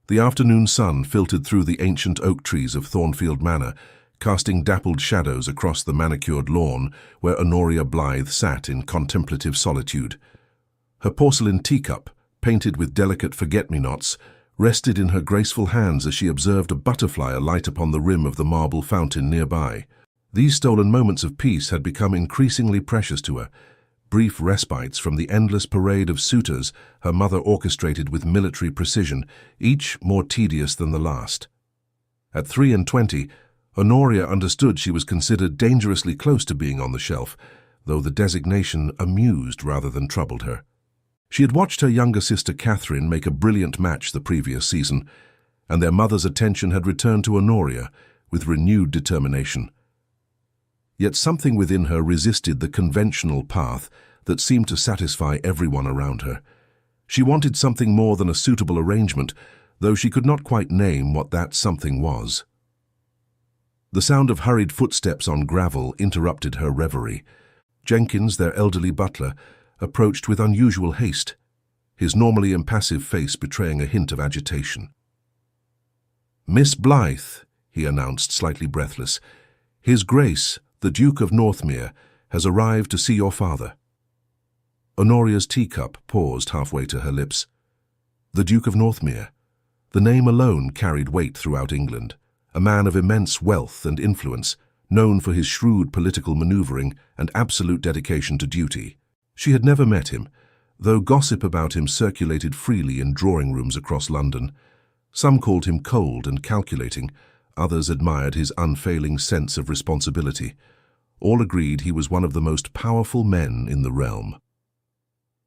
The afternoon sun filtered through the ancient oak trees of Thornfield Manor, casting dappled shadows across the manicured lawn where Anoria Blythe sat in contemplative solitude. Her porcelain teacup, painted with delicate forget-me-nots, rested in her graceful hands as she observed a butterfly alight upon the rim of the marble fountain nearby. These stolen moments of peace had become increasingly precious to her, brief respites from the endless parade of suitors her mother orchestrated with military precision, each more tedious than the last. At 23, Anoria understood she was considered dangerously close to being on the shelf, though the designation amused rather than troubled her. She had watched her younger sister Catherine make a brilliant match the previous season, and their mother's attention had returned to Anoria with renewed determination. Yet something within her resisted the conventional path that seemed to satisfy everyone around her. She wanted something more than a suitable arrangement, though she could not quite name what that something was. The sound of hurried footsteps on gravel interrupted her reverie. Jenkins, their elderly butler, approached with unusual haste, his normally impassive face betraying a hint of agitation. "Miss Blythe," he announced, slightly breathless, "His Grace, the Duke of Northmere, has arrived to see your father." Honoria's teacup paused halfway to her lips. The Duke of Northmere. The name alone carried weight throughout England, a man of immense wealth and influence, known for his shrewd political maneuvering and absolute dedication to duty. She had never met him, though gossip about him circulated freely in drawing rooms across London. Some called him cold and calculating, others admired his unfailing sense of responsibility. All agreed he was one of the most powerful men in the realm.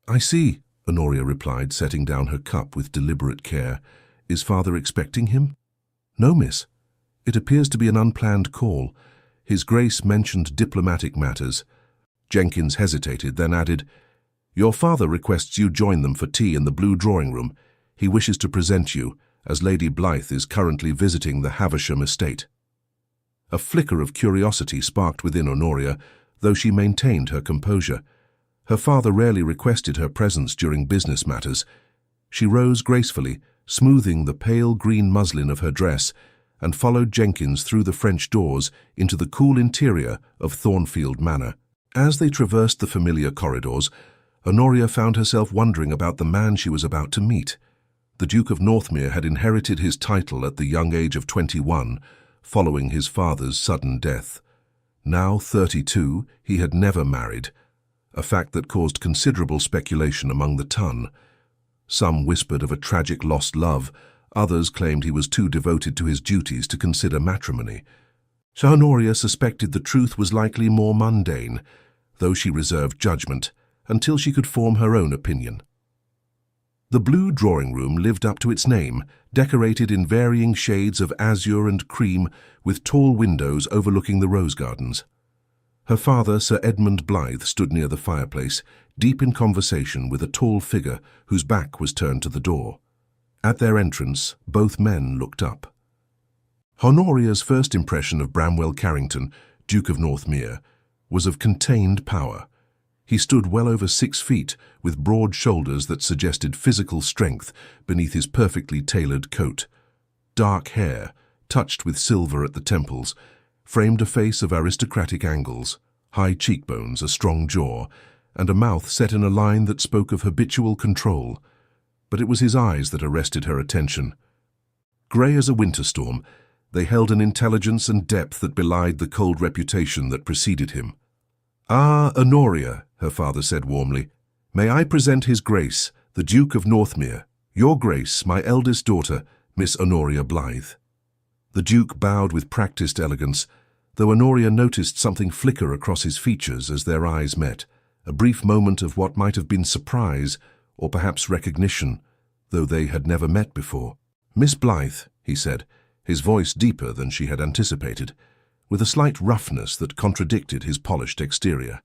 "I see," Anoria replied, setting down her cup with deliberate care. "Is father expecting him?" "No, miss. It appears to be an unplanned call. His Grace mentioned diplomatic matters." Jenkins hesitated, then added, "Your father requests you join them for tea in the blue drawing room. He wishes to present you, as Lady Blythe is currently visiting the Havisham estate." A flicker of curiosity sparked within Anoria, though she maintained her composure. Her father rarely requested her presence during business matters. She rose gracefully, smoothing the pale green muslin of her dress, and followed Jenkins through the French doors into the cool interior of Thornfield Manor. As they traversed the familiar corridors, Anoria found herself wondering about the man she was about to meet. The Duke of Northmere had inherited his title at the young age of 21, following his father's sudden death. Now 32, he had never married, a fact that caused considerable speculation among the ton. Some whispered of a tragic lost love, others claimed he was too devoted to his duties to consider matrimony. So Anoria suspected the truth was likely more mundane, though she reserved judgment until she could form her own opinion. The blue drawing room lived up to its name, decorated in varying shades of azure and cream, with tall windows overlooking the rose gardens. Her father, Sir Edmund Blythe, stood near the fireplace, deep in conversation with a tall figure whose back was turned to the door. At their entrance, both men looked up. Honoria's first impression of Bramwell Carrington, Duke of Northmere, was of contained power. He stood well over 6 feet, with broad shoulders that suggested physical strength beneath his perfectly tailored coat. Dark hair, touched with silver at the temples, framed a face of aristocratic angles, high cheekbones, a strong jaw, and a mouth set in a line that spoke of habitual control. But it was his eyes that arrested her attention. Grey as a winter storm, they held an intelligence and depth that belied the cold reputation that preceded him. "Ah, Anoria," her father said warmly, "may I present His Grace, the Duke of Northmere, your Grace, my eldest daughter, Miss Anoria Blythe." The Duke bowed with practiced elegance, though Anoria noticed something flicker across his features as their eyes met, a brief moment of what might have been surprise or perhaps recognition, though they had never met before. "Miss Blythe," he said, his voice deeper than she had anticipated, with a slight roughness that contradicted his polished exterior.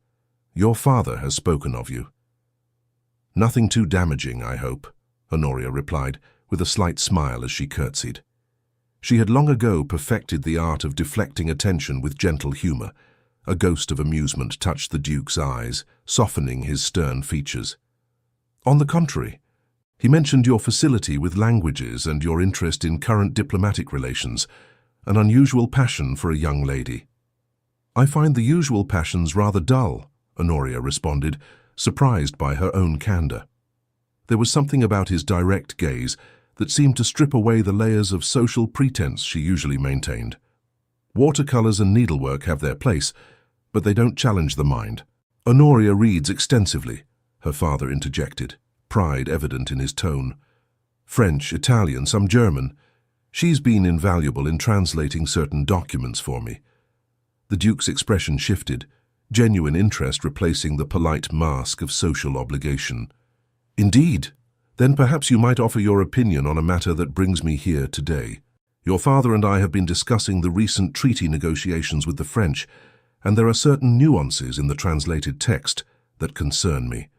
"Your father has spoken of you." "Nothing too damaging, I hope," Anoria replied, with a slight smile as she curtsied. She had long ago perfected the art of deflecting attention with gentle humour. A ghost of amusement touched the Duke's eyes, softening his stern features. "On the contrary, He mentioned your facility with languages and your interest in current diplomatic relations, an unusual passion for a young lady. I find the usual passions rather dull, Anoria responded, surprised by her own candor. There was something about his direct gaze that seemed to strip away the layers of social pretense she usually maintained. Watercolors and needlework have their place, but they don't challenge the mind. Anoria reads extensively, her father interjected, pride evident in his tone. French, Italian, some German. She's been invaluable in translating certain documents for me. The Duke's expression shifted, genuine interest replacing the polite mask of social obligation. Indeed. Then perhaps you might offer your opinion on a matter that brings me here today. Your father and I have been discussing the recent treaty negotiations with the French, and there are certain nuances in the translated text that concern me.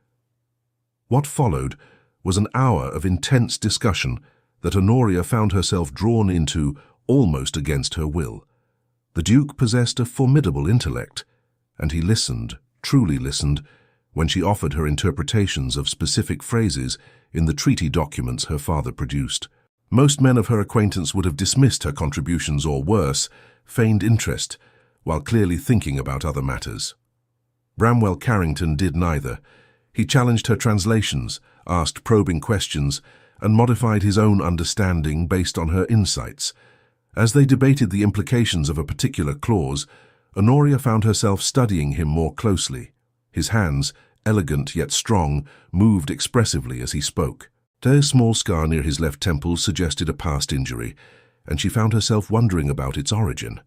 What followed was an hour of intense discussion that Anoria found herself drawn into almost against her will. The Duke possessed a formidable intellect, and he listened, truly listened, when she offered her interpretations of specific phrases in the treaty documents her father produced. Most men of her acquaintance would have dismissed her contributions or worse, feigned interest, while clearly thinking about other matters. Bramwell Carrington did neither. He challenged her translations, asked probing questions, and modified his own understanding based on her insights. As they debated the implications of a particular clause, Anoria found herself studying him more closely. His hands, elegant yet strong, moved expressively as he spoke. A small scar near his left temple suggested a past injury, and she found herself wondering about its origin.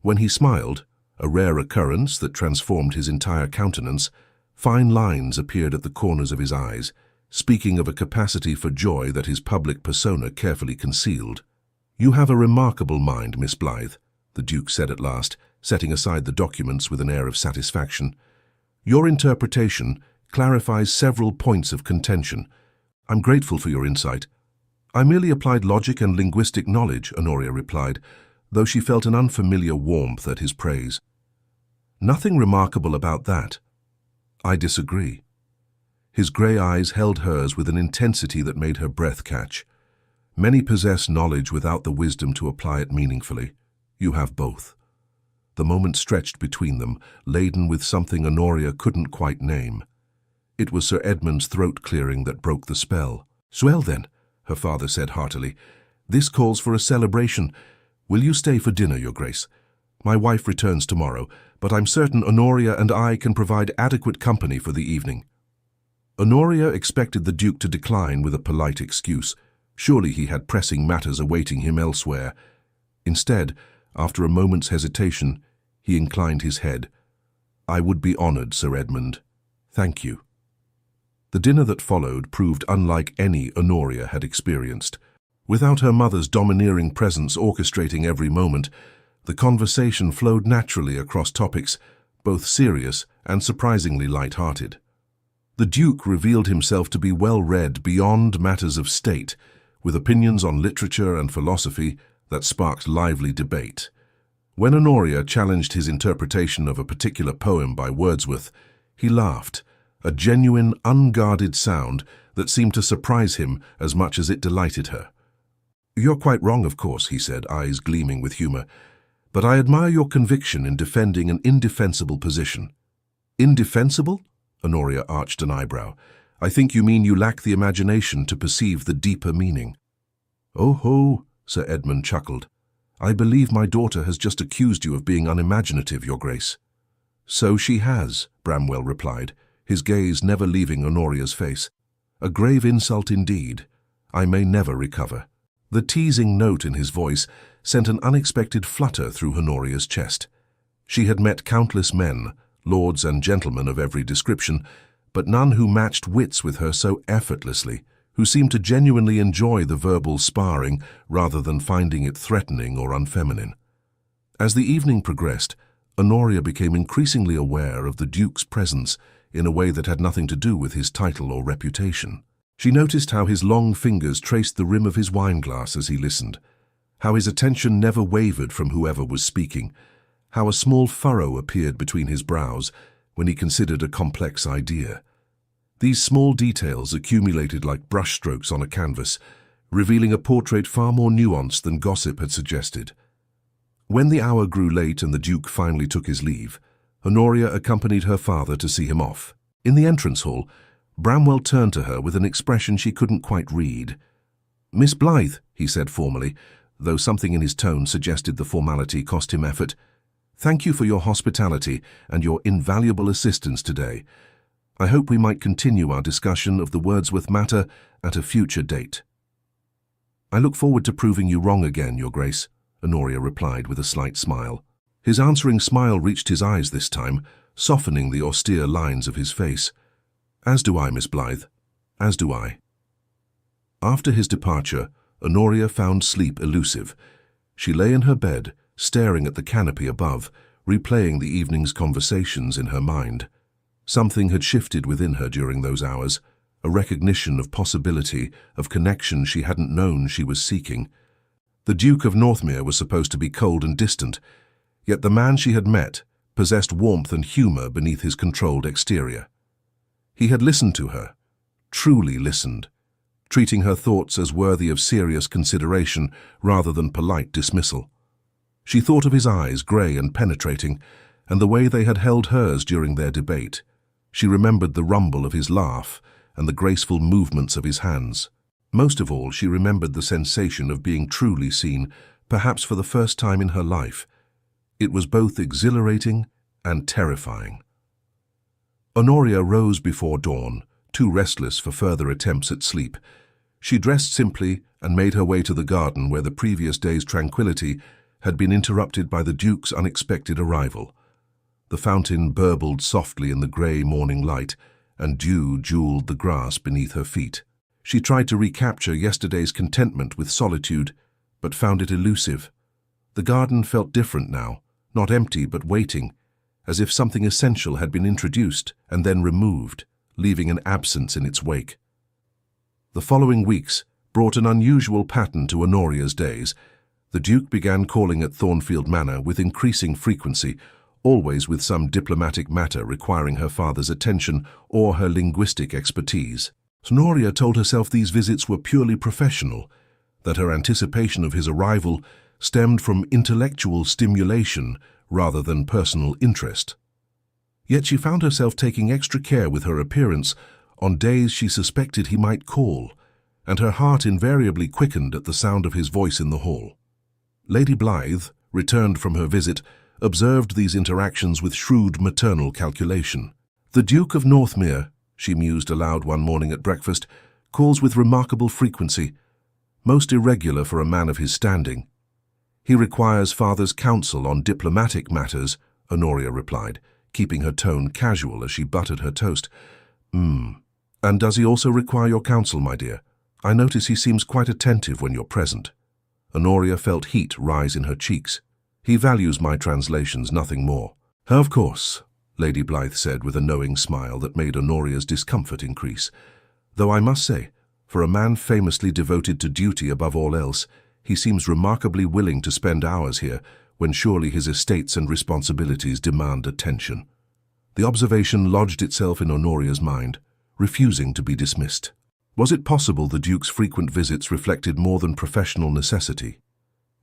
When he smiled, a rare occurrence that transformed his entire countenance, fine lines appeared at the corners of his eyes, speaking of a capacity for joy that his public persona carefully concealed. "You have a remarkable mind, Miss Blythe," the Duke said at last, setting aside the documents with an air of satisfaction. "Your interpretation clarifies several points of contention. I'm grateful for your insight." "I merely applied logic and linguistic knowledge," Anoria replied, though she felt an unfamiliar warmth at his praise. "Nothing remarkable about that." "I disagree." His grey eyes held hers with an intensity that made her breath catch. "Many possess knowledge without the wisdom to apply it meaningfully. You have both." The moment stretched between them, laden with something Anoria couldn't quite name. It was Sir Edmund's throat-clearing that broke the spell. "Well then," her father said heartily, "this calls for a celebration. Will you stay for dinner, Your Grace? My wife returns tomorrow, but I'm certain Anoria and I can provide adequate company for the evening." Anoria expected the Duke to decline with a polite excuse. Surely he had pressing matters awaiting him elsewhere. Instead, after a moment's hesitation, he inclined his head. "I would be honored, Sir Edmund. Thank you." The dinner that followed proved unlike any Anoria had experienced. Without her mother's domineering presence orchestrating every moment, the conversation flowed naturally across topics, both serious and surprisingly light-hearted. The Duke revealed himself to be well-read beyond matters of state, with opinions on literature and philosophy that sparked lively debate. When Anoria challenged his interpretation of a particular poem by Wordsworth, he laughed, a genuine, unguarded sound that seemed to surprise him as much as it delighted her. "You're quite wrong, of course," he said, eyes gleaming with humor, "but I admire your conviction in defending an indefensible position." "Indefensible?" Anoria arched an eyebrow. "I think you mean you lack the imagination to perceive the deeper meaning." "Oh ho," Sir Edmund chuckled. "I believe my daughter has just accused you of being unimaginative, Your Grace." "So she has," Bramwell replied, his gaze never leaving Honoria's face. "A grave insult indeed. I may never recover." The teasing note in his voice sent an unexpected flutter through Honoria's chest. She had met countless men, lords and gentlemen of every description, but none who matched wits with her so effortlessly, who seemed to genuinely enjoy the verbal sparring rather than finding it threatening or unfeminine. As the evening progressed, Anoria became increasingly aware of the Duke's presence in a way that had nothing to do with his title or reputation. She noticed how his long fingers traced the rim of his wineglass as he listened, how his attention never wavered from whoever was speaking, how a small furrow appeared between his brows when he considered a complex idea. These small details accumulated like brushstrokes on a canvas, revealing a portrait far more nuanced than gossip had suggested. When the hour grew late and the Duke finally took his leave, Anoria accompanied her father to see him off. In the entrance hall, Bramwell turned to her with an expression she couldn't quite read. "Miss Blythe," he said formally, though something in his tone suggested the formality cost him effort. "Thank you for your hospitality and your invaluable assistance today. I hope we might continue our discussion of the Wordsworth matter at a future date." "I look forward to proving you wrong again, Your Grace," Anoria replied with a slight smile. His answering smile reached his eyes this time, softening the austere lines of his face. "As do I, Miss Blythe. As do I." After his departure, Anoria found sleep elusive. She lay in her bed, staring at the canopy above, replaying the evening's conversations in her mind. Something had shifted within her during those hours, a recognition of possibility, of connection she hadn't known she was seeking. The Duke of Northmere was supposed to be cold and distant, yet the man she had met possessed warmth and humor beneath his controlled exterior. He had listened to her, truly listened, treating her thoughts as worthy of serious consideration rather than polite dismissal. She thought of his eyes, grey and penetrating, and the way they had held hers during their debate. She remembered the rumble of his laugh and the graceful movements of his hands. Most of all, she remembered the sensation of being truly seen, perhaps for the first time in her life. It was both exhilarating and terrifying. Anoria rose before dawn, too restless for further attempts at sleep. She dressed simply and made her way to the garden where the previous day's tranquility had been interrupted by the Duke's unexpected arrival. The fountain burbled softly in the grey morning light, and dew jeweled the grass beneath her feet. She tried to recapture yesterday's contentment with solitude, but found it elusive. The garden felt different now, not empty but waiting, as if something essential had been introduced and then removed, leaving an absence in its wake. The following weeks brought an unusual pattern to Honoria's days. The Duke began calling at Thornfield Manor with increasing frequency, always with some diplomatic matter requiring her father's attention or her linguistic expertise. Anoria told herself these visits were purely professional, that her anticipation of his arrival stemmed from intellectual stimulation rather than personal interest. Yet she found herself taking extra care with her appearance on days she suspected he might call, and her heart invariably quickened at the sound of his voice in the hall. Lady Blythe, returned from her visit, observed these interactions with shrewd maternal calculation. "The Duke of Northmere," she mused aloud one morning at breakfast, "calls with remarkable frequency, most irregular for a man of his standing." "He requires father's counsel on diplomatic matters," Anoria replied, keeping her tone casual as she buttered her toast. "And does he also require your counsel, my dear? I notice he seems quite attentive when you're present." Anoria felt heat rise in her cheeks. "He values my translations, nothing more." "Of course," Lady Blythe said with a knowing smile that made Honoria's discomfort increase. "Though I must say, for a man famously devoted to duty above all else, he seems remarkably willing to spend hours here when surely his estates and responsibilities demand attention." The observation lodged itself in Honoria's mind, refusing to be dismissed. Was it possible the Duke's frequent visits reflected more than professional necessity?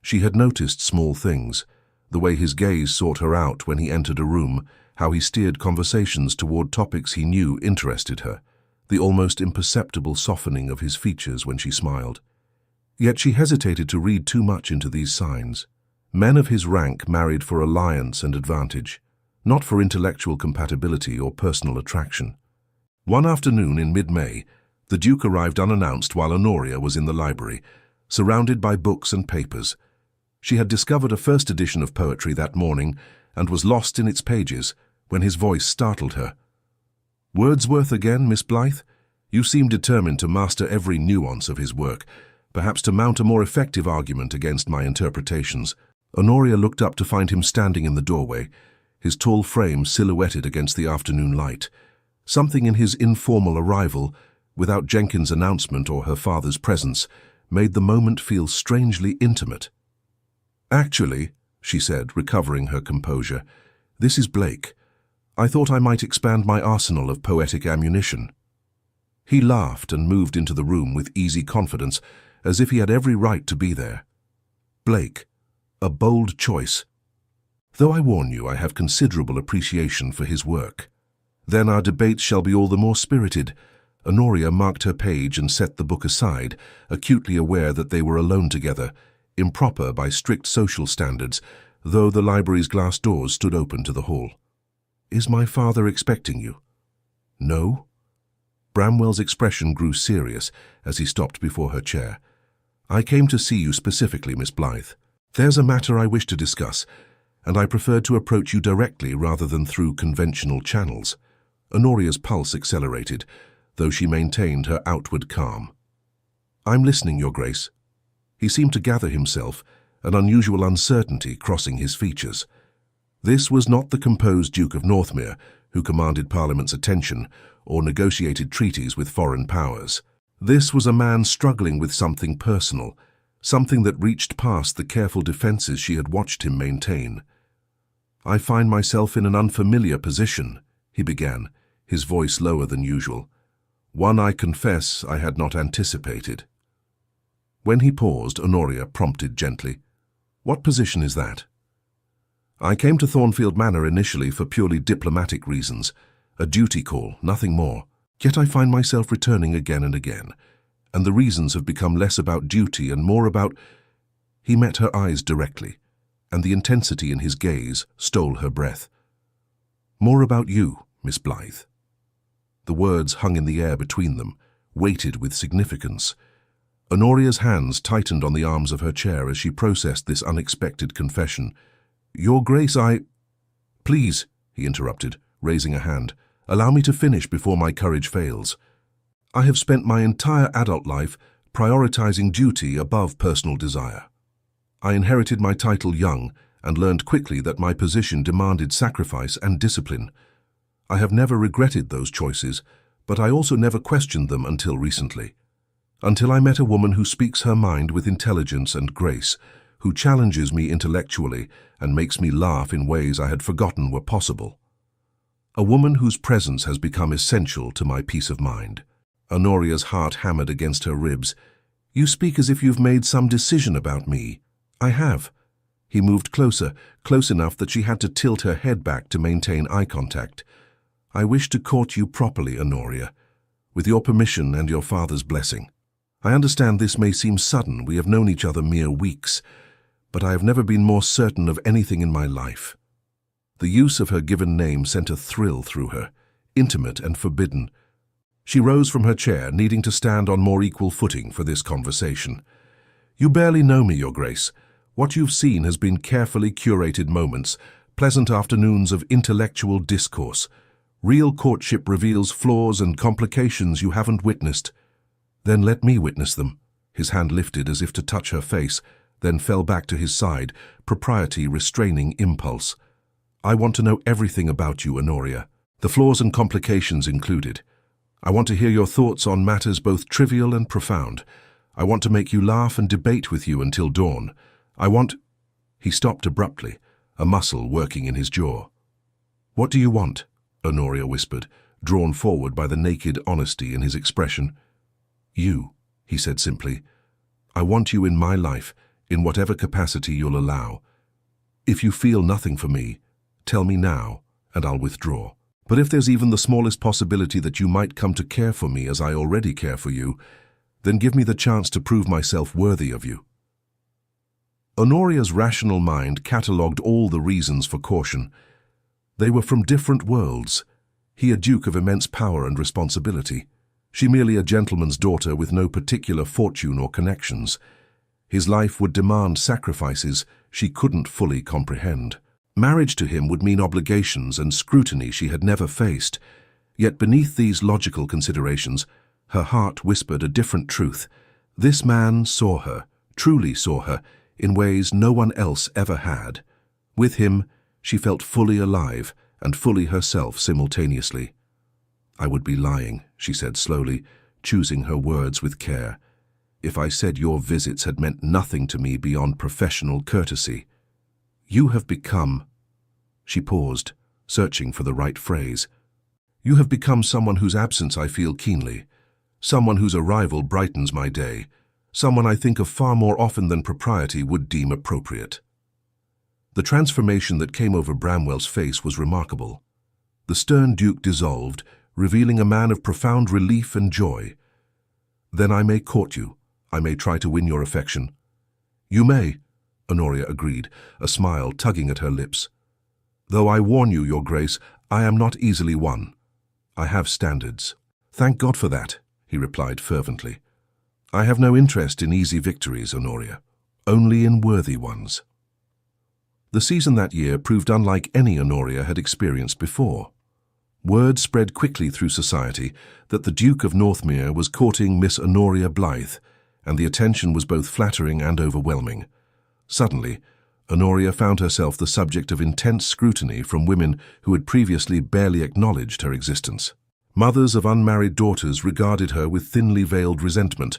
She had noticed small things, the way his gaze sought her out when he entered a room, how he steered conversations toward topics he knew interested her, the almost imperceptible softening of his features when she smiled. Yet she hesitated to read too much into these signs. Men of his rank married for alliance and advantage, not for intellectual compatibility or personal attraction. One afternoon in mid-May, the Duke arrived unannounced while Anoria was in the library, surrounded by books and papers. She had discovered a first edition of poetry that morning and was lost in its pages when his voice startled her. "Wordsworth again, Miss Blythe? You seem determined to master every nuance of his work, perhaps to mount a more effective argument against my interpretations." Anoria looked up to find him standing in the doorway, his tall frame silhouetted against the afternoon light. Something in his informal arrival, without Jenkins' announcement or her father's presence, made the moment feel strangely intimate. "Actually," she said, recovering her composure, "this is Blake. I thought I might expand my arsenal of poetic ammunition." He laughed and moved into the room with easy confidence, as if he had every right to be there. Blake, a bold choice. Though I warn you, I have considerable appreciation for his work. Then our debates shall be all the more spirited. Anoria marked her page and set the book aside, acutely aware that they were alone together, improper by strict social standards, though the library's glass doors stood open to the hall. "Is my father expecting you?" "No?" Bramwell's expression grew serious as he stopped before her chair. "I came to see you specifically, Miss Blythe. There's a matter I wish to discuss, and I preferred to approach you directly rather than through conventional channels." Honoria's pulse accelerated, though she maintained her outward calm. "I'm listening, Your Grace." He seemed to gather himself, an unusual uncertainty crossing his features. This was not the composed Duke of Northmere, who commanded Parliament's attention or negotiated treaties with foreign powers. This was a man struggling with something personal, something that reached past the careful defenses she had watched him maintain. "I find myself in an unfamiliar position," he began, his voice lower than usual. "One, I confess, I had not anticipated." When he paused, Anoria prompted gently, "What position is that?" "I came to Thornfield Manor initially for purely diplomatic reasons, a duty call, nothing more. Yet I find myself returning again and again, and the reasons have become less about duty and more about—" He met her eyes directly, and the intensity in his gaze stole her breath. "More about you, Miss Blythe." The words hung in the air between them, weighted with significance. Honoria's hands tightened on the arms of her chair as she processed this unexpected confession. "Your Grace, Please," he interrupted, raising a hand, "allow me to finish before my courage fails. I have spent my entire adult life prioritizing duty above personal desire. I inherited my title young and learned quickly that my position demanded sacrifice and discipline. I have never regretted those choices, but I also never questioned them until recently. Until I met a woman who speaks her mind with intelligence and grace, who challenges me intellectually and makes me laugh in ways I had forgotten were possible. A woman whose presence has become essential to my peace of mind." Honoria's heart hammered against her ribs. "You speak as if you've made some decision about me." "I have." He moved closer, close enough that she had to tilt her head back to maintain eye contact. "I wish to court you properly, Anoria, with your permission and your father's blessing. I understand this may seem sudden, we have known each other mere weeks, but I have never been more certain of anything in my life." The use of her given name sent a thrill through her, intimate and forbidden. She rose from her chair, needing to stand on more equal footing for this conversation. "You barely know me, Your Grace. What you've seen has been carefully curated moments, pleasant afternoons of intellectual discourse. Real courtship reveals flaws and complications you haven't witnessed." "Then let me witness them." His hand lifted as if to touch her face, then fell back to his side, propriety restraining impulse. "I want to know everything about you, Anoria, the flaws and complications included. I want to hear your thoughts on matters both trivial and profound. I want to make you laugh and debate with you until dawn. I want—" He stopped abruptly, a muscle working in his jaw. "What do you want?" Anoria whispered, drawn forward by the naked honesty in his expression. "You," he said simply. "I want you in my life, in whatever capacity you'll allow. If you feel nothing for me, tell me now, and I'll withdraw. But if there's even the smallest possibility that you might come to care for me as I already care for you, then give me the chance to prove myself worthy of you." Honoria's rational mind catalogued all the reasons for caution. They were from different worlds. He a duke of immense power and responsibility. She merely a gentleman's daughter with no particular fortune or connections. His life would demand sacrifices she couldn't fully comprehend. Marriage to him would mean obligations and scrutiny she had never faced. Yet beneath these logical considerations, her heart whispered a different truth. This man saw her, truly saw her, in ways no one else ever had. With him, she felt fully alive and fully herself simultaneously. "I would be lying," she said slowly, choosing her words with care, "if I said your visits had meant nothing to me beyond professional courtesy. You have become—" She paused, searching for the right phrase. "You have become someone whose absence I feel keenly, someone whose arrival brightens my day, someone I think of far more often than propriety would deem appropriate." The transformation that came over Bramwell's face was remarkable. The stern Duke dissolved, revealing a man of profound relief and joy. "Then I may court you. I may try to win your affection." "You may," Anoria agreed, a smile tugging at her lips. "Though I warn you, Your Grace, I am not easily won. I have standards." "Thank God for that," he replied fervently. "I have no interest in easy victories, Anoria, only in worthy ones." The season that year proved unlike any Anoria had experienced before. Word spread quickly through society that the Duke of Northmere was courting Miss Anoria Blythe, and the attention was both flattering and overwhelming. Suddenly, Anoria found herself the subject of intense scrutiny from women who had previously barely acknowledged her existence. Mothers of unmarried daughters regarded her with thinly veiled resentment,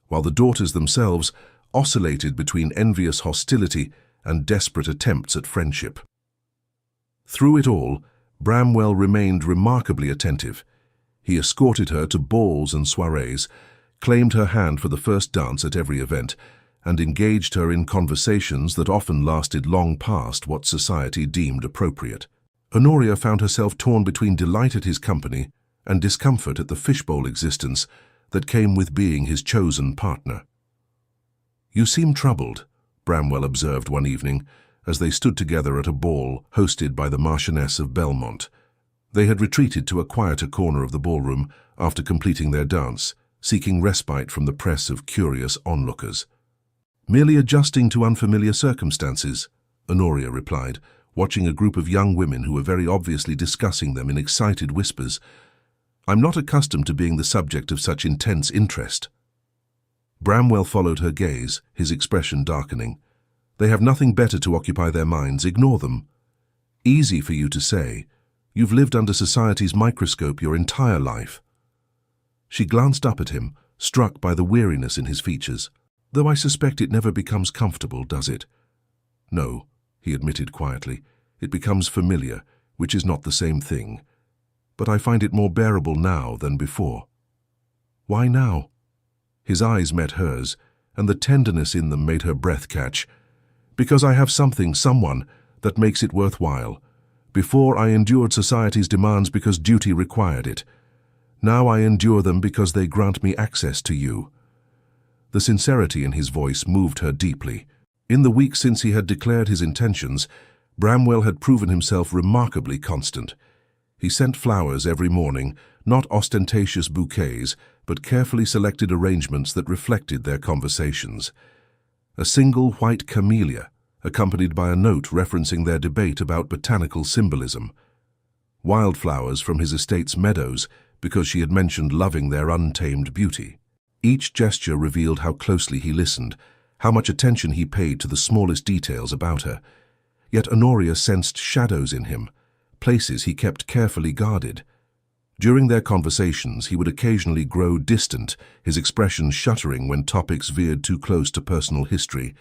while the daughters themselves oscillated between envious hostility and desperate attempts at friendship. Through it all, Bramwell remained remarkably attentive. He escorted her to balls and soirees, claimed her hand for the first dance at every event, and engaged her in conversations that often lasted long past what society deemed appropriate. Anoria found herself torn between delight at his company and discomfort at the fishbowl existence that came with being his chosen partner. "You seem troubled," Bramwell observed one evening, as they stood together at a ball hosted by the Marchioness of Belmont. They had retreated to a quieter corner of the ballroom after completing their dance, seeking respite from the press of curious onlookers. "Merely adjusting to unfamiliar circumstances," Anoria replied, watching a group of young women who were very obviously discussing them in excited whispers. "I'm not accustomed to being the subject of such intense interest." Bramwell followed her gaze, his expression darkening. "They have nothing better to occupy their minds. Ignore them." "Easy for you to say. You've lived under society's microscope your entire life." She glanced up at him, struck by the weariness in his features. "Though I suspect it never becomes comfortable, does it?" "No," he admitted quietly. "It becomes familiar, which is not the same thing. But I find it more bearable now than before." "Why now?" His eyes met hers, and the tenderness in them made her breath catch. "Because I have someone, that makes it worthwhile. Before I endured society's demands because duty required it. Now I endure them because they grant me access to you." The sincerity in his voice moved her deeply. In the weeks since he had declared his intentions, Bramwell had proven himself remarkably constant. He sent flowers every morning, not ostentatious bouquets, but carefully selected arrangements that reflected their conversations. A single white camellia, accompanied by a note referencing their debate about botanical symbolism. Wildflowers from his estate's meadows, because she had mentioned loving their untamed beauty. Each gesture revealed how closely he listened, how much attention he paid to the smallest details about her. Yet Anoria sensed shadows in him, places he kept carefully guarded. During their conversations, he would occasionally grow distant, his expression shuddering when topics veered too close to personal history.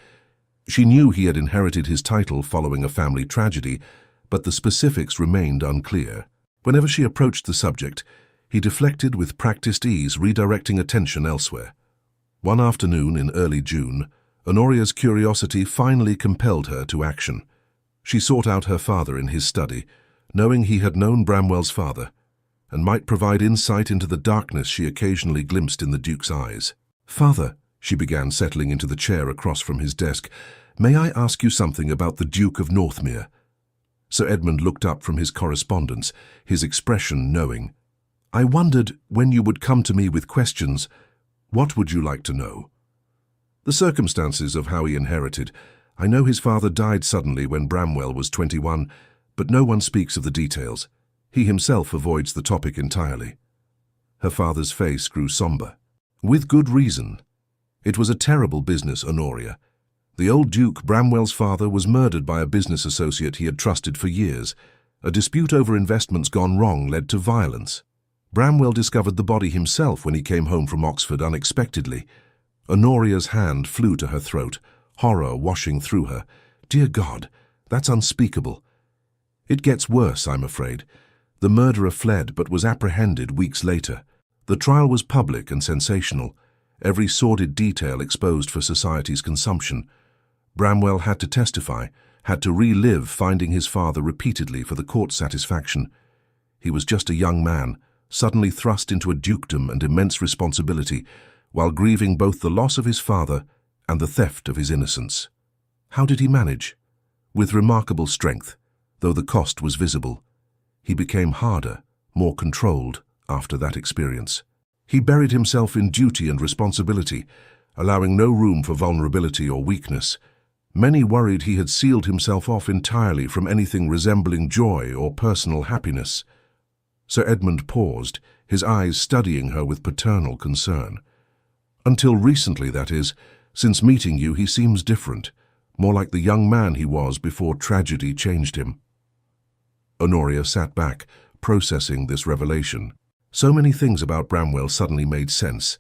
She knew he had inherited his title following a family tragedy, but the specifics remained unclear. Whenever she approached the subject, he deflected with practiced ease, redirecting attention elsewhere. One afternoon in early June, Honoria's curiosity finally compelled her to action. She sought out her father in his study, knowing he had known Bramwell's father, and might provide insight into the darkness she occasionally glimpsed in the Duke's eyes. "Father," she began, settling into the chair across from his desk, "may I ask you something about the Duke of Northmere?" Sir Edmund looked up from his correspondence, his expression knowing. "I wondered, when you would come to me with questions, what would you like to know?" "The circumstances of how he inherited. I know his father died suddenly when Bramwell was 21, but no one speaks of the details. He himself avoids the topic entirely." Her father's face grew somber. "With good reason. It was a terrible business, Anoria. The old Duke, Bramwell's father, was murdered by a business associate he had trusted for years. A dispute over investments gone wrong led to violence. Bramwell discovered the body himself when he came home from Oxford unexpectedly." Honoria's hand flew to her throat, horror washing through her. "Dear God, that's unspeakable." "It gets worse, I'm afraid. The murderer fled but was apprehended weeks later. The trial was public and sensational, every sordid detail exposed for society's consumption. Bramwell had to testify, had to relive finding his father repeatedly for the court's satisfaction. He was just a young man, suddenly thrust into a dukedom and immense responsibility, while grieving both the loss of his father and the theft of his innocence. How did he manage? With remarkable strength, though the cost was visible. He became harder, more controlled after that experience. He buried himself in duty and responsibility, allowing no room for vulnerability or weakness. Many worried he had sealed himself off entirely from anything resembling joy or personal happiness. Sir Edmund paused, his eyes studying her with paternal concern. Until recently, that is. Since meeting you, he seems different, more like the young man he was before tragedy changed him. Anoria sat back, processing this revelation. So many things about Bramwell suddenly made sense.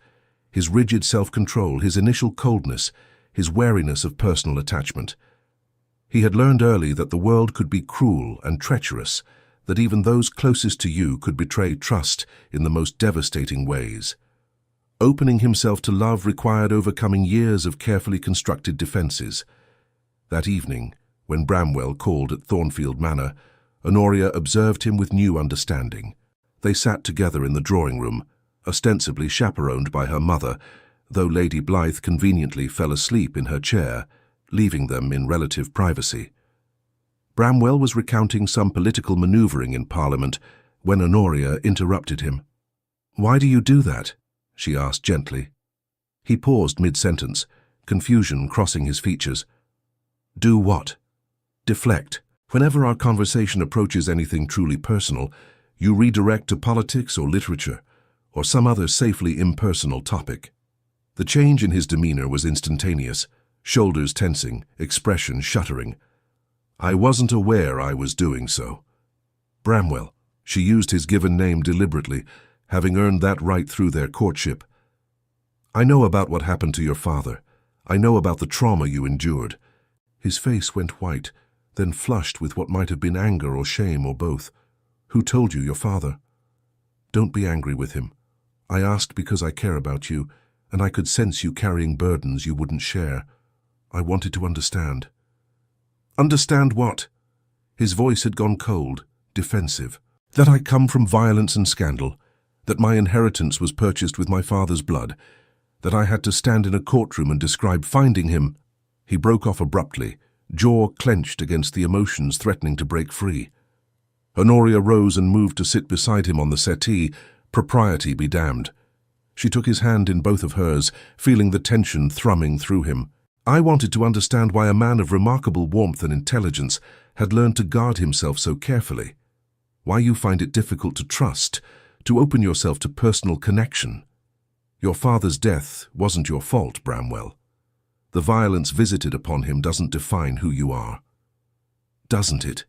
His rigid self-control, his initial coldness, his wariness of personal attachment. He had learned early that the world could be cruel and treacherous, that even those closest to you could betray trust in the most devastating ways. Opening himself to love required overcoming years of carefully constructed defenses. That evening, when Bramwell called at Thornfield Manor, Anoria observed him with new understanding. They sat together in the drawing-room, ostensibly chaperoned by her mother, though Lady Blythe conveniently fell asleep in her chair, leaving them in relative privacy. Bramwell was recounting some political manoeuvring in Parliament when Anoria interrupted him. "Why do you do that?" she asked gently. He paused mid-sentence, confusion crossing his features. "Do what?" "Deflect. Whenever our conversation approaches anything truly personal, you redirect to politics or literature, or some other safely impersonal topic." The change in his demeanor was instantaneous, shoulders tensing, expression shuddering. "I wasn't aware I was doing so." Bramwell. She used his given name deliberately, having earned that right through their courtship. "I know about what happened to your father. I know about the trauma you endured." His face went white, then flushed with what might have been anger or shame or both. "Who told you, your father?" "Don't be angry with him. I asked because I care about you, and I could sense you carrying burdens you wouldn't share. I wanted to understand." "Understand what?" His voice had gone cold, defensive. "That I come from violence and scandal, that my inheritance was purchased with my father's blood, that I had to stand in a courtroom and describe finding him." He broke off abruptly, jaw clenched against the emotions threatening to break free. Anoria rose and moved to sit beside him on the settee, propriety be damned. She took his hand in both of hers, feeling the tension thrumming through him. "I wanted to understand why a man of remarkable warmth and intelligence had learned to guard himself so carefully. Why you find it difficult to trust, to open yourself to personal connection. Your father's death wasn't your fault, Bramwell. The violence visited upon him doesn't define who you are." "Doesn't it?"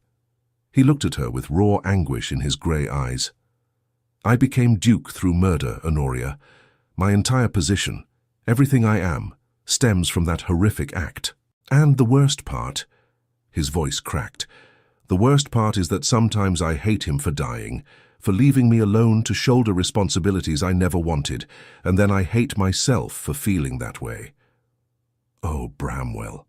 He looked at her with raw anguish in his grey eyes. "I became Duke through murder, Anoria. My entire position, everything I am, stems from that horrific act. And the worst part," his voice cracked, "the worst part is that sometimes I hate him for dying, for leaving me alone to shoulder responsibilities I never wanted, and then I hate myself for feeling that way." Oh, Bramwell.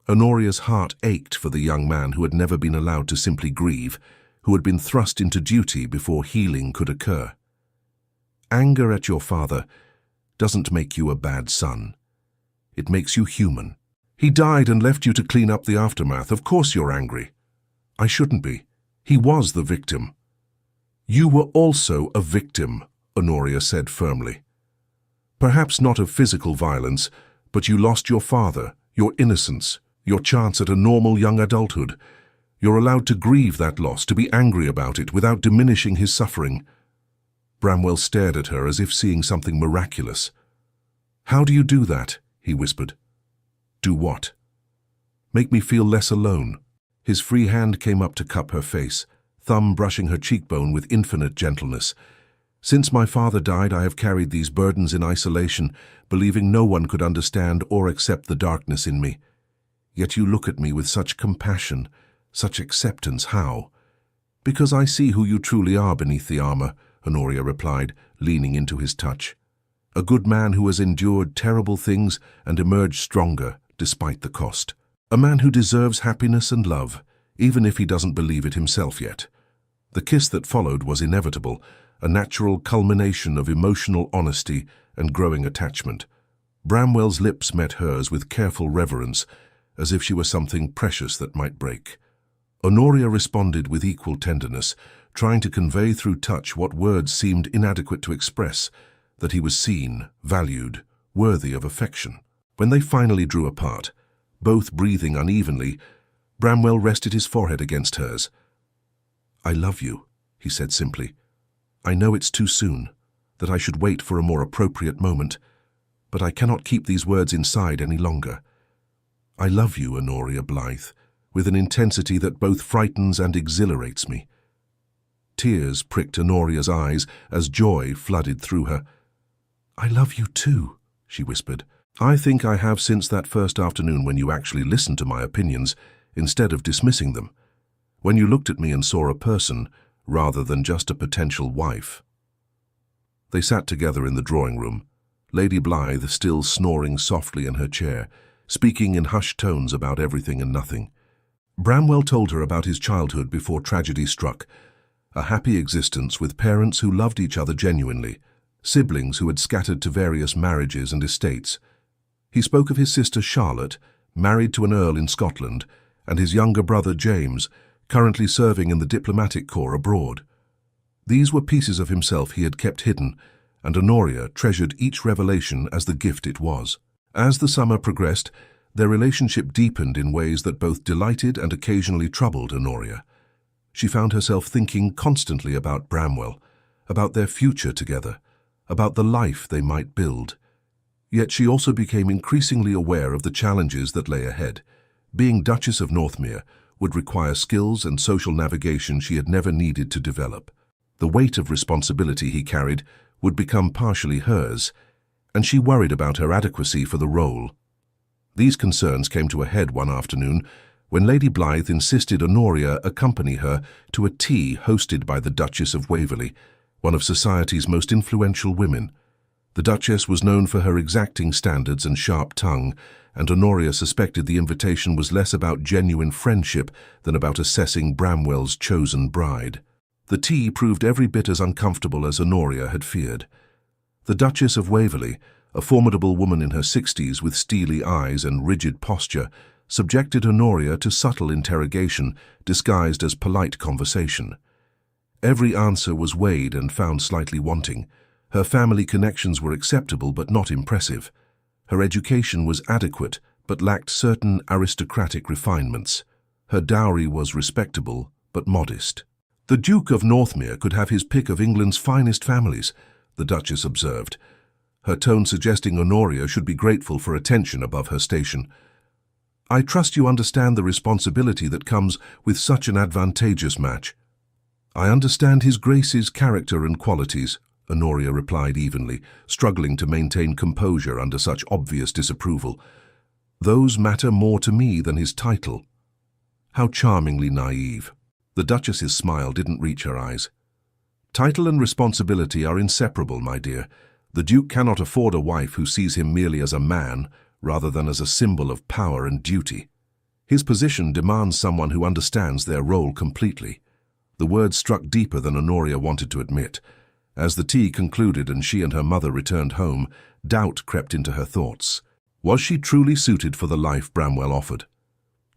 Honoria's heart ached for the young man who had never been allowed to simply grieve, who had been thrust into duty before healing could occur. Anger at your father doesn't make you a bad son. It makes you human. He died and left you to clean up the aftermath. Of course you're angry. I shouldn't be. He was the victim. You were also a victim, Anoria said firmly. Perhaps not of physical violence, but you lost your father, your innocence, your chance at a normal young adulthood. You're allowed to grieve that loss, to be angry about it without diminishing his suffering. Bramwell stared at her as if seeing something miraculous. "How do you do that?" he whispered. "Do what?" "Make me feel less alone." His free hand came up to cup her face, thumb brushing her cheekbone with infinite gentleness. "Since my father died, I have carried these burdens in isolation, believing no one could understand or accept the darkness in me. Yet you look at me with such compassion, such acceptance. How? Because I see who you truly are beneath the armor, Anoria replied, leaning into his touch. "A good man who has endured terrible things and emerged stronger, despite the cost. A man who deserves happiness and love, even if he doesn't believe it himself yet." The kiss that followed was inevitable, a natural culmination of emotional honesty and growing attachment. Bramwell's lips met hers with careful reverence, as if she were something precious that might break. Anoria responded with equal tenderness, trying to convey through touch what words seemed inadequate to express, that he was seen, valued, worthy of affection. When they finally drew apart, both breathing unevenly, Bramwell rested his forehead against hers. "I love you," he said simply. "I know it's too soon, that I should wait for a more appropriate moment, but I cannot keep these words inside any longer. I love you, Anoria Blythe, with an intensity that both frightens and exhilarates me." Tears pricked Honoria's eyes as joy flooded through her. "I love you too," she whispered. "I think I have since that first afternoon when you actually listened to my opinions instead of dismissing them. When you looked at me and saw a person rather than just a potential wife." They sat together in the drawing room, Lady Blythe still snoring softly in her chair, speaking in hushed tones about everything and nothing. Bramwell told her about his childhood before tragedy struck, a happy existence with parents who loved each other genuinely, siblings who had scattered to various marriages and estates. He spoke of his sister Charlotte, married to an earl in Scotland, and his younger brother James, currently serving in the diplomatic corps abroad. These were pieces of himself he had kept hidden, and Anoria treasured each revelation as the gift it was. As the summer progressed, their relationship deepened in ways that both delighted and occasionally troubled Anoria. She found herself thinking constantly about Bramwell, about their future together, about the life they might build. Yet she also became increasingly aware of the challenges that lay ahead. Being Duchess of Northmere would require skills and social navigation she had never needed to develop. The weight of responsibility he carried would become partially hers, and she worried about her adequacy for the role. These concerns came to a head one afternoon when Lady Blythe insisted Anoria accompany her to a tea hosted by the Duchess of Waverley, one of society's most influential women. The Duchess was known for her exacting standards and sharp tongue, and Anoria suspected the invitation was less about genuine friendship than about assessing Bramwell's chosen bride. The tea proved every bit as uncomfortable as Anoria had feared. The Duchess of Waverley, a formidable woman in her 60s with steely eyes and rigid posture, subjected Anoria to subtle interrogation disguised as polite conversation. Every answer was weighed and found slightly wanting. Her family connections were acceptable but not impressive. Her education was adequate but lacked certain aristocratic refinements. Her dowry was respectable but modest. "The Duke of Northmere could have his pick of England's finest families," the Duchess observed, her tone suggesting Honoria should be grateful for attention above her station. "I trust you understand the responsibility that comes with such an advantageous match." "I understand His Grace's character and qualities," Anoria replied evenly, struggling to maintain composure under such obvious disapproval. "Those matter more to me than his title." How charmingly naive. The Duchess's smile didn't reach her eyes. "Title and responsibility are inseparable, my dear. The Duke cannot afford a wife who sees him merely as a man, rather than as a symbol of power and duty. His position demands someone who understands their role completely." The words struck deeper than Anoria wanted to admit. As the tea concluded and she and her mother returned home, doubt crept into her thoughts. Was she truly suited for the life Bramwell offered?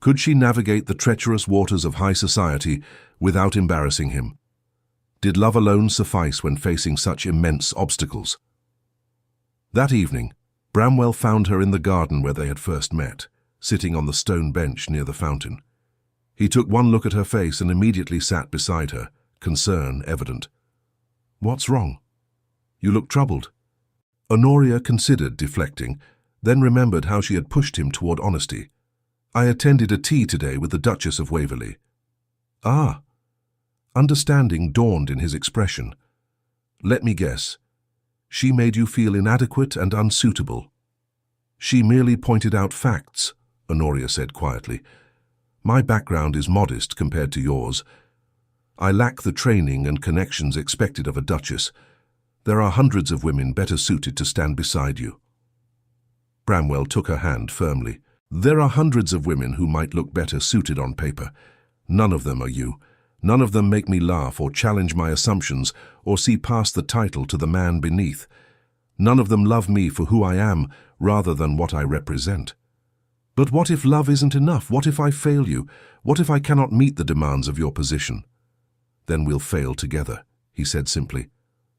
Could she navigate the treacherous waters of high society without embarrassing him? Did love alone suffice when facing such immense obstacles? That evening, Bramwell found her in the garden where they had first met, sitting on the stone bench near the fountain. He took one look at her face and immediately sat beside her, concern evident. "What's wrong? You look troubled." Honoria considered deflecting, then remembered how she had pushed him toward honesty. "I attended a tea today with the Duchess of Waverley." "Ah." Understanding dawned in his expression. "Let me guess. She made you feel inadequate and unsuitable." "She merely pointed out facts," Honoria said quietly. "My background is modest compared to yours. I lack the training and connections expected of a duchess. There are hundreds of women better suited to stand beside you." Bramwell took her hand firmly. "There are hundreds of women who might look better suited on paper. None of them are you. None of them make me laugh or challenge my assumptions or see past the title to the man beneath. None of them love me for who I am rather than what I represent." "But what if love isn't enough? What if I fail you? What if I cannot meet the demands of your position?" "Then we'll fail together," he said simply.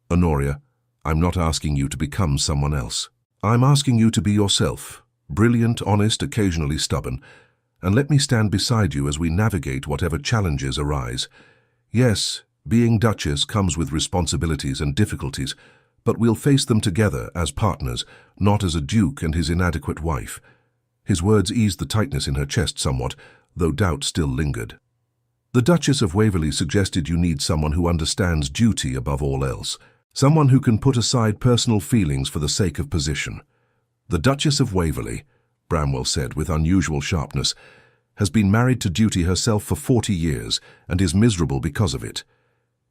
"Anoria, I'm not asking you to become someone else. I'm asking you to be yourself, brilliant, honest, occasionally stubborn, and let me stand beside you as we navigate whatever challenges arise. Yes, being Duchess comes with responsibilities and difficulties, but we'll face them together as partners, not as a duke and his inadequate wife." His words eased the tightness in her chest somewhat, though doubt still lingered. "The Duchess of Waverley suggested you need someone who understands duty above all else, someone who can put aside personal feelings for the sake of position. The Duchess of Waverley," Bramwell said with unusual sharpness, "has been married to duty herself for 40 years and is miserable because of it.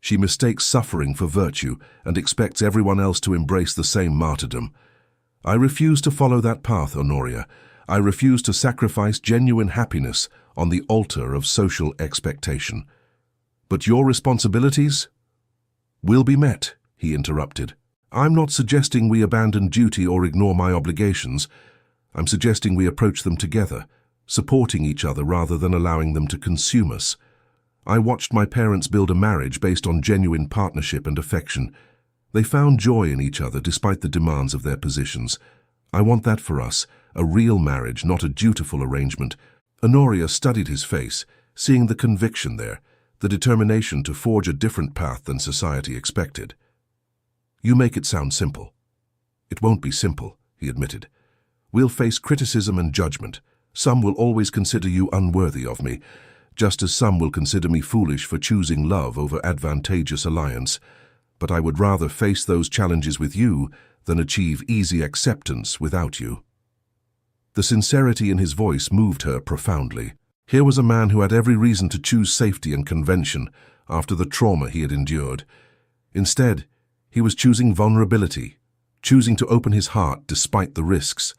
She mistakes suffering for virtue and expects everyone else to embrace the same martyrdom. I refuse to follow that path, Anoria. I refuse to sacrifice genuine happiness on the altar of social expectation. But your responsibilities will be met," he interrupted. "I'm not suggesting we abandon duty or ignore my obligations. I'm suggesting we approach them together, supporting each other rather than allowing them to consume us. I watched my parents build a marriage based on genuine partnership and affection. They found joy in each other despite the demands of their positions. I want that for us, a real marriage, not a dutiful arrangement." Anoria studied his face, seeing the conviction there, the determination to forge a different path than society expected. "You make it sound simple." "It won't be simple," he admitted. "We'll face criticism and judgment. Some will always consider you unworthy of me, just as some will consider me foolish for choosing love over advantageous alliance. But I would rather face those challenges with you than achieve easy acceptance without you." The sincerity in his voice moved her profoundly. Here was a man who had every reason to choose safety and convention after the trauma he had endured. Instead, he was choosing vulnerability, choosing to open his heart despite the risks.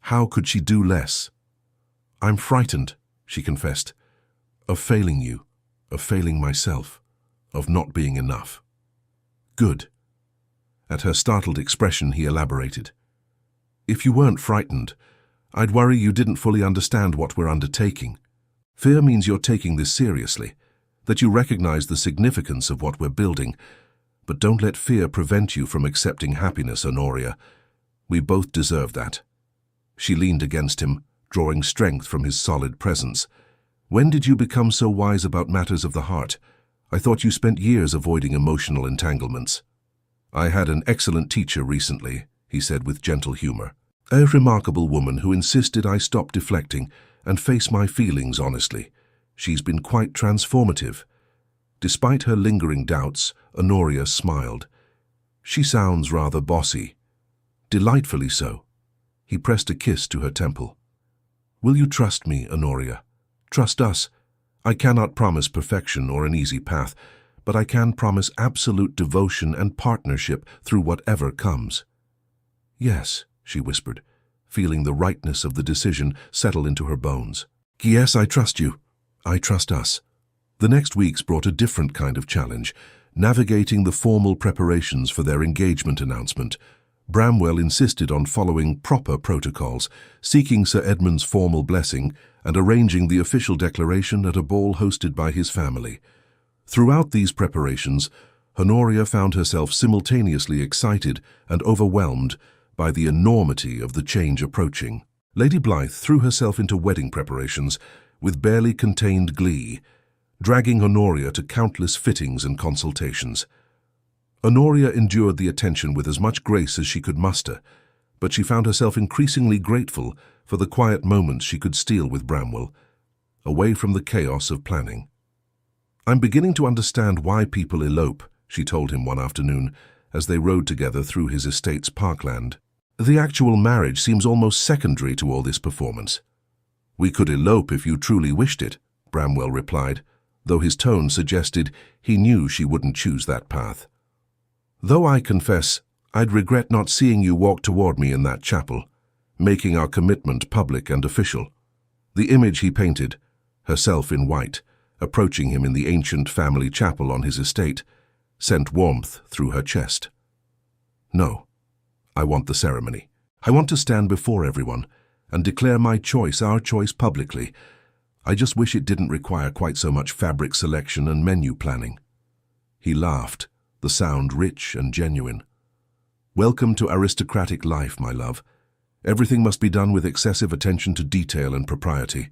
How could she do less? "I'm frightened," she confessed, "of failing you, of failing myself, of not being enough." "Good." At her startled expression, he elaborated. "If you weren't frightened, I'd worry you didn't fully understand what we're undertaking. Fear means you're taking this seriously, that you recognize the significance of what we're building. But don't let fear prevent you from accepting happiness, Anoria. We both deserve that." She leaned against him, drawing strength from his solid presence. "When did you become so wise about matters of the heart? I thought you spent years avoiding emotional entanglements." "I had an excellent teacher recently," he said with gentle humor. "A remarkable woman who insisted I stop deflecting and face my feelings honestly. She's been quite transformative." Despite her lingering doubts, Anoria smiled. "She sounds rather bossy." "Delightfully so." He pressed a kiss to her temple. "Will you trust me, Anoria? Trust us. I cannot promise perfection or an easy path, but I can promise absolute devotion and partnership through whatever comes." "Yes," she whispered, feeling the rightness of the decision settle into her bones. "Yes, I trust you. I trust us." The next weeks brought a different kind of challenge, navigating the formal preparations for their engagement announcement. Bramwell insisted on following proper protocols, seeking Sir Edmund's formal blessing and arranging the official declaration at a ball hosted by his family. Throughout these preparations, Honoria found herself simultaneously excited and overwhelmed by the enormity of the change approaching. Lady Blythe threw herself into wedding preparations with barely contained glee, dragging Honoria to countless fittings and consultations. Anoria endured the attention with as much grace as she could muster, but she found herself increasingly grateful for the quiet moments she could steal with Bramwell, away from the chaos of planning. "I'm beginning to understand why people elope," she told him one afternoon, as they rode together through his estate's parkland. "The actual marriage seems almost secondary to all this performance." "We could elope if you truly wished it," Bramwell replied, though his tone suggested he knew she wouldn't choose that path. "Though I confess, I'd regret not seeing you walk toward me in that chapel, making our commitment public and official." The image he painted, herself in white, approaching him in the ancient family chapel on his estate, sent warmth through her chest. "No, I want the ceremony. I want to stand before everyone and declare my choice, our choice, publicly. I just wish it didn't require quite so much fabric selection and menu planning." He laughed, the sound rich and genuine. "Welcome to aristocratic life, my love. Everything must be done with excessive attention to detail and propriety."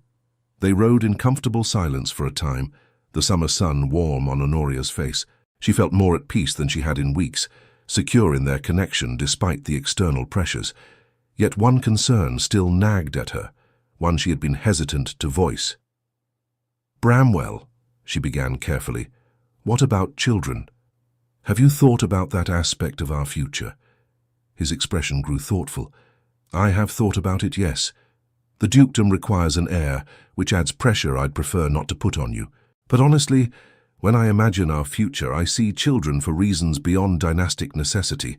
They rode in comfortable silence for a time, the summer sun warm on Honoria's face. She felt more at peace than she had in weeks, secure in their connection despite the external pressures. Yet one concern still nagged at her, one she had been hesitant to voice. "Bramwell," she began carefully, "what about children? Have you thought about that aspect of our future?" His expression grew thoughtful. "I have thought about it, yes. The dukedom requires an heir, which adds pressure I'd prefer not to put on you. But honestly, when I imagine our future, I see children for reasons beyond dynastic necessity.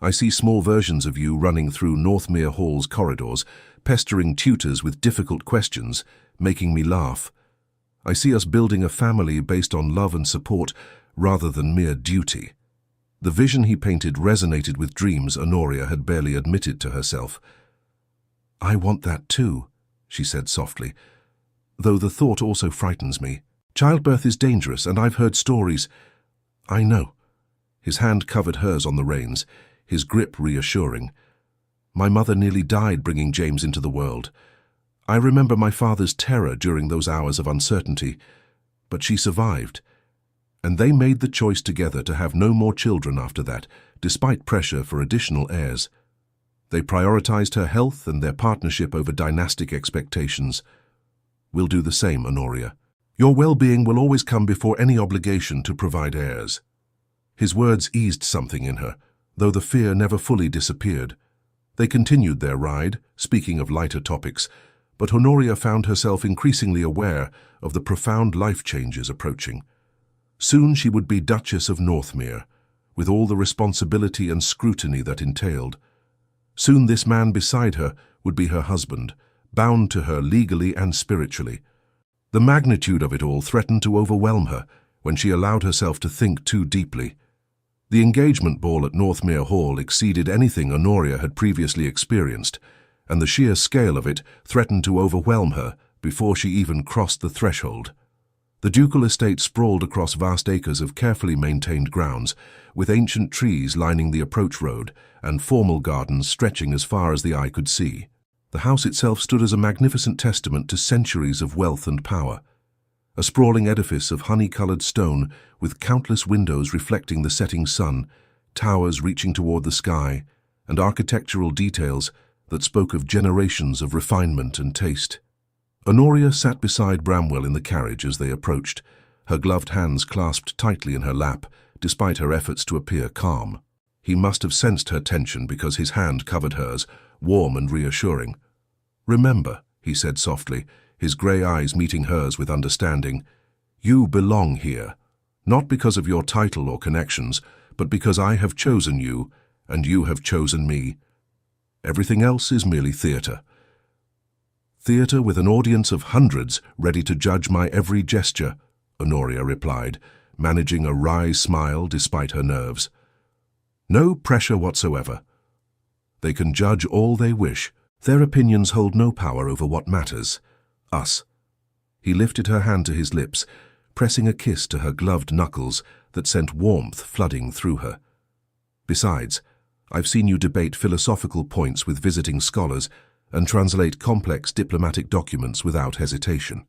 I see small versions of you running through Northmere Hall's corridors, pestering tutors with difficult questions, making me laugh. I see us building a family based on love and support rather than mere duty." The vision he painted resonated with dreams Anoria had barely admitted to herself. "I want that too," she said softly, "though the thought also frightens me. Childbirth is dangerous, and I've heard stories." "I know." His hand covered hers on the reins, his grip reassuring. "My mother nearly died bringing James into the world. I remember my father's terror during those hours of uncertainty, but she survived. And they made the choice together to have no more children after that, despite pressure for additional heirs. They prioritized her health and their partnership over dynastic expectations. We'll do the same, Anoria. Your well-being will always come before any obligation to provide heirs." His words eased something in her, though the fear never fully disappeared. They continued their ride, speaking of lighter topics, but Honoria found herself increasingly aware of the profound life changes approaching. Soon she would be Duchess of Northmere, with all the responsibility and scrutiny that entailed. Soon this man beside her would be her husband, bound to her legally and spiritually. The magnitude of it all threatened to overwhelm her when she allowed herself to think too deeply. The engagement ball at Northmere Hall exceeded anything Anoria had previously experienced, and the sheer scale of it threatened to overwhelm her before she even crossed the threshold. The ducal estate sprawled across vast acres of carefully maintained grounds, with ancient trees lining the approach road and formal gardens stretching as far as the eye could see. The house itself stood as a magnificent testament to centuries of wealth and power. A sprawling edifice of honey-colored stone with countless windows reflecting the setting sun, towers reaching toward the sky, and architectural details that spoke of generations of refinement and taste. Anoria sat beside Bramwell in the carriage as they approached, her gloved hands clasped tightly in her lap, despite her efforts to appear calm. He must have sensed her tension because his hand covered hers, warm and reassuring. "Remember," he said softly, his grey eyes meeting hers with understanding, "you belong here, not because of your title or connections, but because I have chosen you, and you have chosen me. Everything else is merely theatre." "Theatre with an audience of hundreds ready to judge my every gesture," Anoria replied, managing a wry smile despite her nerves. "No pressure whatsoever. They can judge all they wish. Their opinions hold no power over what matters. Us." He lifted her hand to his lips, pressing a kiss to her gloved knuckles that sent warmth flooding through her. "Besides, I've seen you debate philosophical points with visiting scholars and translate complex diplomatic documents without hesitation.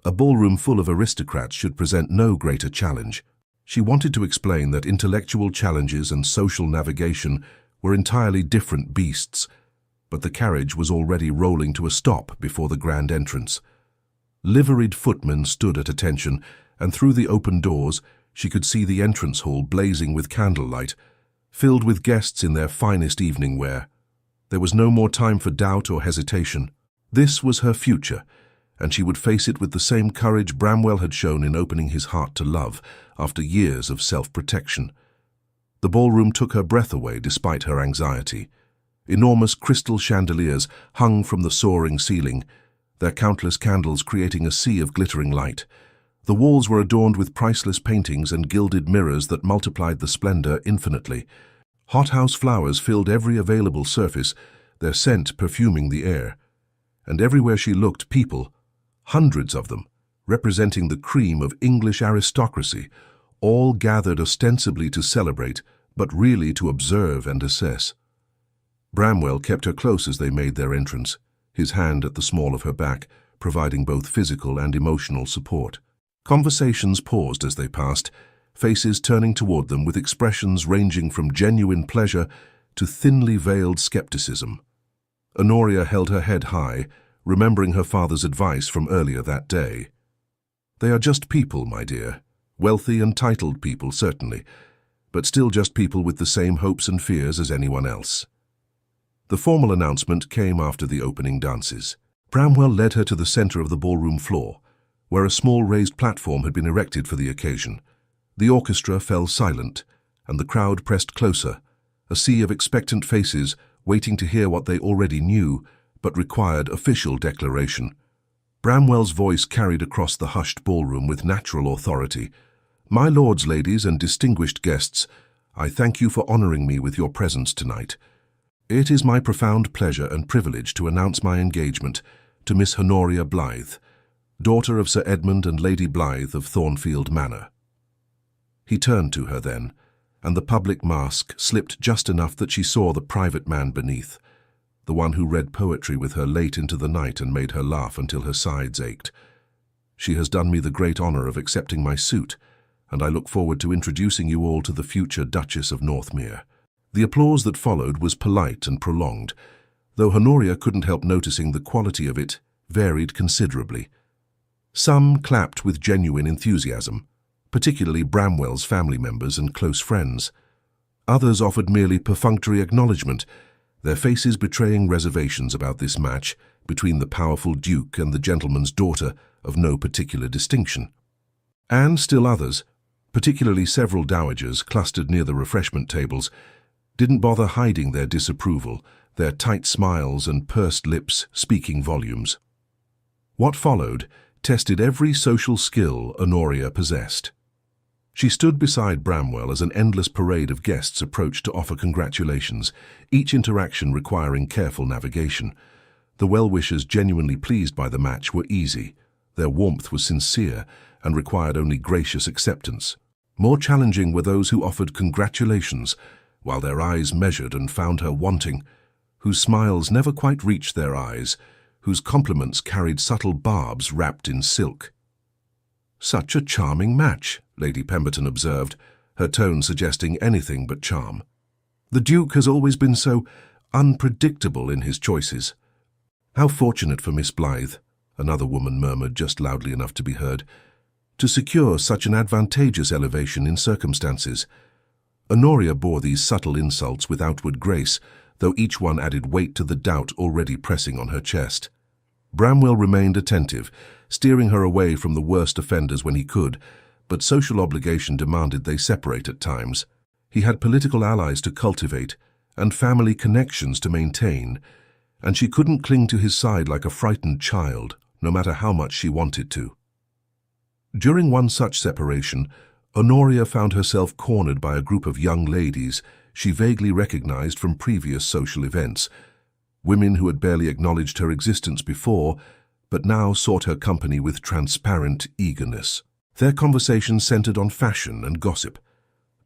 A ballroom full of aristocrats should present no greater challenge." She wanted to explain that intellectual challenges and social navigation were entirely different beasts, but the carriage was already rolling to a stop before the grand entrance. Liveried footmen stood at attention, and through the open doors she could see the entrance hall blazing with candlelight, filled with guests in their finest evening wear. There was no more time for doubt or hesitation. This was her future, and she would face it with the same courage Bramwell had shown in opening his heart to love after years of self-protection. The ballroom took her breath away despite her anxiety. Enormous crystal chandeliers hung from the soaring ceiling, their countless candles creating a sea of glittering light. The walls were adorned with priceless paintings and gilded mirrors that multiplied the splendor infinitely. Hothouse flowers filled every available surface, their scent perfuming the air. And everywhere she looked, people, hundreds of them, representing the cream of English aristocracy, all gathered ostensibly to celebrate, but really to observe and assess. Bramwell kept her close as they made their entrance, his hand at the small of her back, providing both physical and emotional support. Conversations paused as they passed, faces turning toward them with expressions ranging from genuine pleasure to thinly veiled skepticism. Anoria held her head high, remembering her father's advice from earlier that day. "They are just people, my dear. Wealthy and titled people, certainly, but still just people with the same hopes and fears as anyone else." The formal announcement came after the opening dances. Bramwell led her to the center of the ballroom floor, where a small raised platform had been erected for the occasion. The orchestra fell silent, and the crowd pressed closer, a sea of expectant faces waiting to hear what they already knew, but required official declaration. Bramwell's voice carried across the hushed ballroom with natural authority. "My lords, ladies, and distinguished guests, I thank you for honoring me with your presence tonight. It is my profound pleasure and privilege to announce my engagement to Miss Anoria Blythe, daughter of Sir Edmund and Lady Blythe of Thornfield Manor." He turned to her then, and the public mask slipped just enough that she saw the private man beneath, the one who read poetry with her late into the night and made her laugh until her sides ached. "She has done me the great honor of accepting my suit, and I look forward to introducing you all to the future Duchess of Northmere." The applause that followed was polite and prolonged, though Honoria couldn't help noticing the quality of it varied considerably. Some clapped with genuine enthusiasm, particularly Bramwell's family members and close friends. Others offered merely perfunctory acknowledgement, their faces betraying reservations about this match between the powerful Duke and the gentleman's daughter of no particular distinction. And still others, particularly several dowagers clustered near the refreshment tables, didn't bother hiding their disapproval, their tight smiles and pursed lips speaking volumes. What followed tested every social skill Anoria possessed. She stood beside Bramwell as an endless parade of guests approached to offer congratulations, each interaction requiring careful navigation. The well-wishers genuinely pleased by the match were easy, their warmth was sincere and required only gracious acceptance. More challenging were those who offered congratulations, while their eyes measured and found her wanting, whose smiles never quite reached their eyes, whose compliments carried subtle barbs wrapped in silk. "Such a charming match," Lady Pemberton observed, her tone suggesting anything but charm. "The Duke has always been so unpredictable in his choices." "How fortunate for Miss Blythe," another woman murmured just loudly enough to be heard, "to secure such an advantageous elevation in circumstances." Anoria bore these subtle insults with outward grace, though each one added weight to the doubt already pressing on her chest. Bramwell remained attentive, steering her away from the worst offenders when he could, but social obligation demanded they separate at times. He had political allies to cultivate and family connections to maintain, and she couldn't cling to his side like a frightened child, no matter how much she wanted to. During one such separation, Anoria found herself cornered by a group of young ladies she vaguely recognized from previous social events, women who had barely acknowledged her existence before, but now sought her company with transparent eagerness. Their conversations centered on fashion and gossip,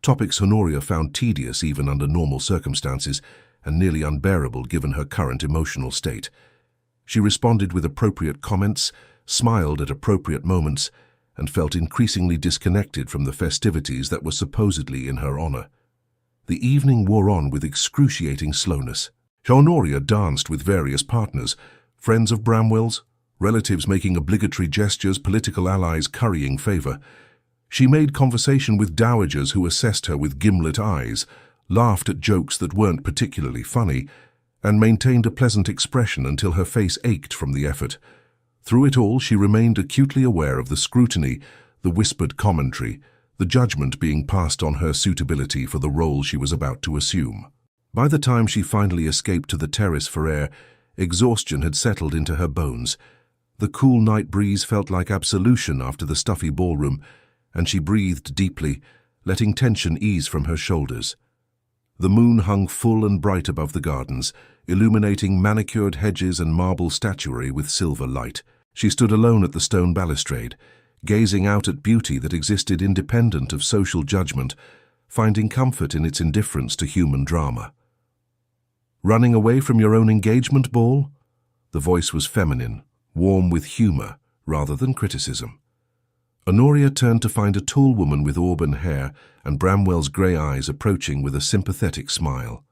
topics Honoria found tedious even under normal circumstances and nearly unbearable given her current emotional state. She responded with appropriate comments, smiled at appropriate moments, and felt increasingly disconnected from the festivities that were supposedly in her honor. The evening wore on with excruciating slowness. Honoria danced with various partners, friends of Bramwell's, relatives making obligatory gestures, political allies currying favor. She made conversation with dowagers who assessed her with gimlet eyes, laughed at jokes that weren't particularly funny, and maintained a pleasant expression until her face ached from the effort. Through it all, she remained acutely aware of the scrutiny, the whispered commentary, the judgment being passed on her suitability for the role she was about to assume. By the time she finally escaped to the terrace for air, exhaustion had settled into her bones. The cool night breeze felt like absolution after the stuffy ballroom, and she breathed deeply, letting tension ease from her shoulders. The moon hung full and bright above the gardens, illuminating manicured hedges and marble statuary with silver light. She stood alone at the stone balustrade, gazing out at beauty that existed independent of social judgment, finding comfort in its indifference to human drama. "Running away from your own engagement ball?" The voice was feminine, warm with humor rather than criticism. Anoria turned to find a tall woman with auburn hair and Bramwell's grey eyes approaching with a sympathetic smile.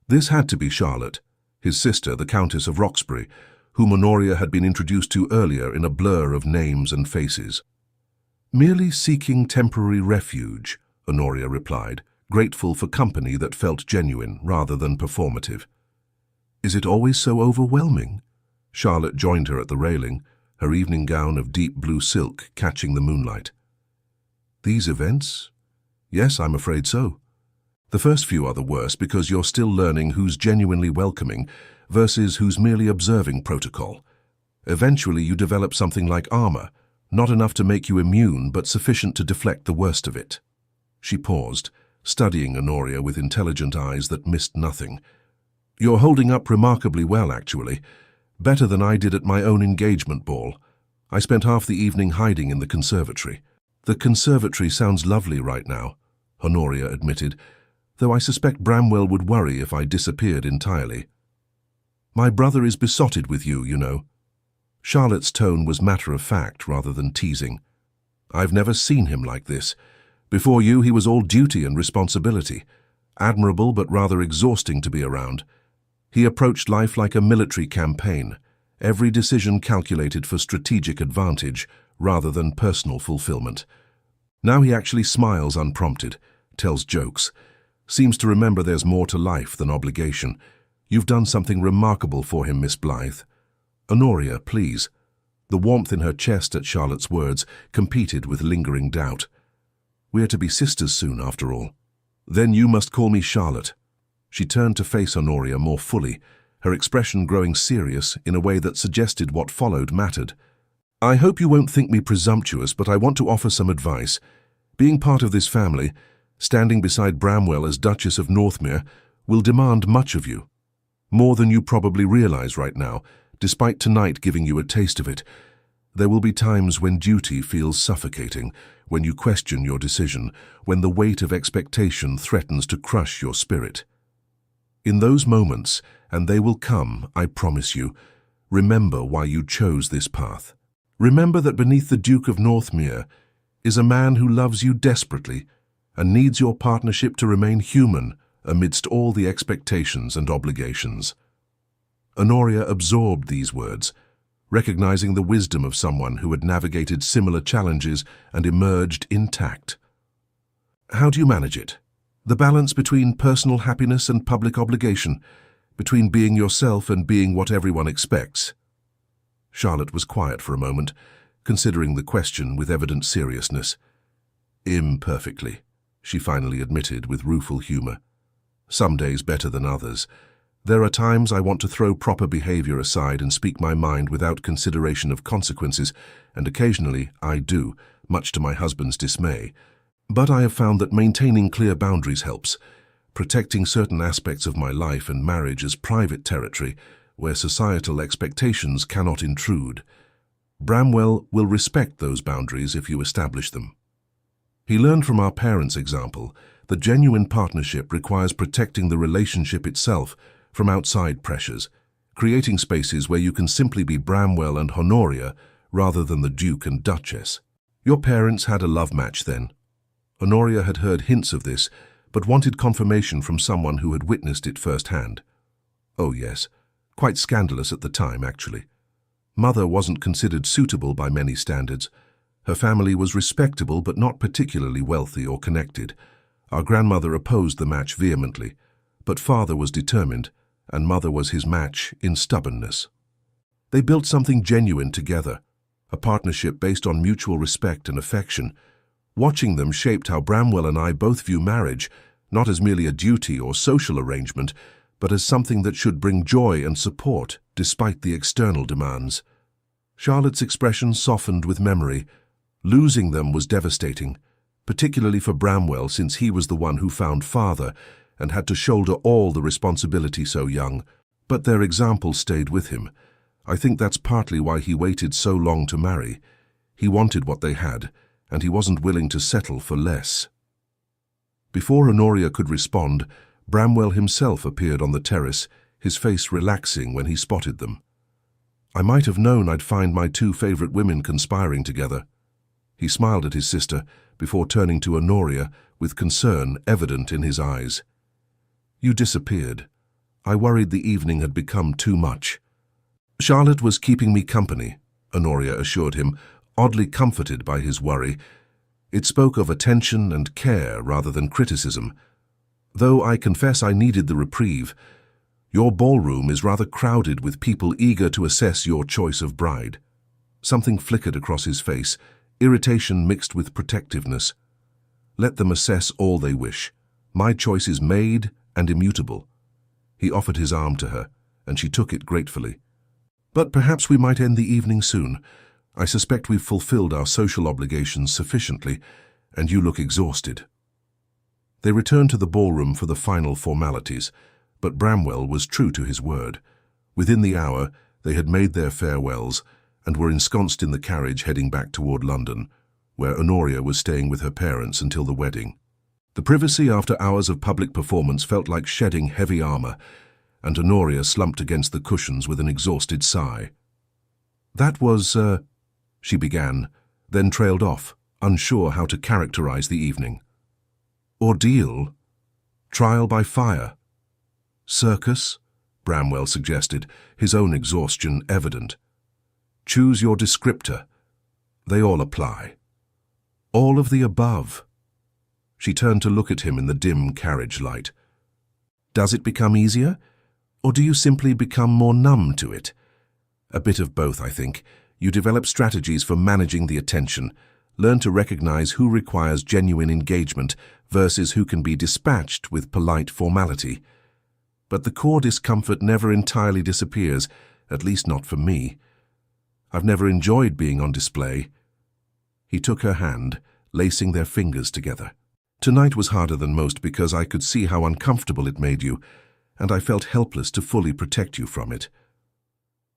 This had to be Charlotte, his sister, the Countess of Roxbury, whom Anoria had been introduced to earlier in a blur of names and faces. "Merely seeking temporary refuge," Anoria replied, grateful for company that felt genuine rather than performative. "Is it always so overwhelming?" Charlotte joined her at the railing, her evening gown of deep blue silk catching the moonlight. "These events? Yes, I'm afraid so. The first few are the worst because you're still learning who's genuinely welcoming versus who's merely observing protocol. Eventually you develop something like armor, not enough to make you immune but sufficient to deflect the worst of it." She paused, studying Anoria with intelligent eyes that missed nothing. "You're holding up remarkably well, actually. Better than I did at my own engagement ball. I spent half the evening hiding in the conservatory." "The conservatory sounds lovely right now," Anoria admitted, "though I suspect Bramwell would worry if I disappeared entirely. My brother is besotted with you, you know." Charlotte's tone was matter-of-fact rather than teasing. "I've never seen him like this. Before you, he was all duty and responsibility. Admirable but rather exhausting to be around. He approached life like a military campaign, every decision calculated for strategic advantage rather than personal fulfillment. Now he actually smiles unprompted, tells jokes, seems to remember there's more to life than obligation. You've done something remarkable for him, Miss Blythe." "Anoria, please." The warmth in her chest at Charlotte's words competed with lingering doubt. "We're to be sisters soon, after all." "Then you must call me Charlotte." She turned to face Anoria more fully, her expression growing serious in a way that suggested what followed mattered. "I hope you won't think me presumptuous, but I want to offer some advice. Being part of this family, standing beside Bramwell as Duchess of Northmere, will demand much of you. More than you probably realize right now, despite tonight giving you a taste of it. There will be times when duty feels suffocating, when you question your decision, when the weight of expectation threatens to crush your spirit. In those moments, and they will come, I promise you, remember why you chose this path. Remember that beneath the Duke of Northmere is a man who loves you desperately and needs your partnership to remain human amidst all the expectations and obligations." Anoria absorbed these words, recognizing the wisdom of someone who had navigated similar challenges and emerged intact. "How do you manage it? The balance between personal happiness and public obligation, between being yourself and being what everyone expects?" Charlotte was quiet for a moment, considering the question with evident seriousness. "Imperfectly," she finally admitted with rueful humor. "Some days better than others. There are times I want to throw proper behavior aside and speak my mind without consideration of consequences, and occasionally I do, much to my husband's dismay. But I have found that maintaining clear boundaries helps, protecting certain aspects of my life and marriage as private territory where societal expectations cannot intrude. Bramwell will respect those boundaries if you establish them. He learned from our parents' example that genuine partnership requires protecting the relationship itself from outside pressures, creating spaces where you can simply be Bramwell and Honoria rather than the Duke and Duchess. Your parents had a love match then." Anoria had heard hints of this, but wanted confirmation from someone who had witnessed it firsthand. "Oh yes, quite scandalous at the time, actually. Mother wasn't considered suitable by many standards. Her family was respectable but not particularly wealthy or connected. Our grandmother opposed the match vehemently, but father was determined, and mother was his match in stubbornness." They built something genuine together, a partnership based on mutual respect and affection. Watching them shaped how Bramwell and I both view marriage, not as merely a duty or social arrangement, but as something that should bring joy and support despite the external demands. Charlotte's expression softened with memory. Losing them was devastating, particularly for Bramwell since he was the one who found father and had to shoulder all the responsibility so young. But their example stayed with him. I think that's partly why he waited so long to marry. He wanted what they had, and he wasn't willing to settle for less. Before Anoria could respond, Bramwell himself appeared on the terrace, his face relaxing when he spotted them. I might have known I'd find my two favorite women conspiring together. He smiled at his sister before turning to Anoria with concern evident in his eyes. You disappeared. I worried the evening had become too much. Charlotte was keeping me company, Anoria assured him, oddly comforted by his worry. It spoke of attention and care rather than criticism. Though I confess I needed the reprieve. Your ballroom is rather crowded with people eager to assess your choice of bride. Something flickered across his face, irritation mixed with protectiveness. Let them assess all they wish. My choice is made and immutable. He offered his arm to her, and she took it gratefully. But perhaps we might end the evening soon. I suspect we've fulfilled our social obligations sufficiently, and you look exhausted. They returned to the ballroom for the final formalities, but Bramwell was true to his word. Within the hour, they had made their farewells and were ensconced in the carriage heading back toward London, where Anoria was staying with her parents until the wedding. The privacy after hours of public performance felt like shedding heavy armor, and Anoria slumped against the cushions with an exhausted sigh. That was, she began, then trailed off, unsure how to characterize the evening. Ordeal? Trial by fire? Circus? Bramwell suggested, his own exhaustion evident. Choose your descriptor. They all apply. All of the above. She turned to look at him in the dim carriage light. Does it become easier? Or do you simply become more numb to it? A bit of both, I think. You develop strategies for managing the attention, learn to recognize who requires genuine engagement versus who can be dispatched with polite formality. But the core discomfort never entirely disappears, at least not for me. I've never enjoyed being on display. He took her hand, lacing their fingers together. Tonight was harder than most because I could see how uncomfortable it made you, and I felt helpless to fully protect you from it.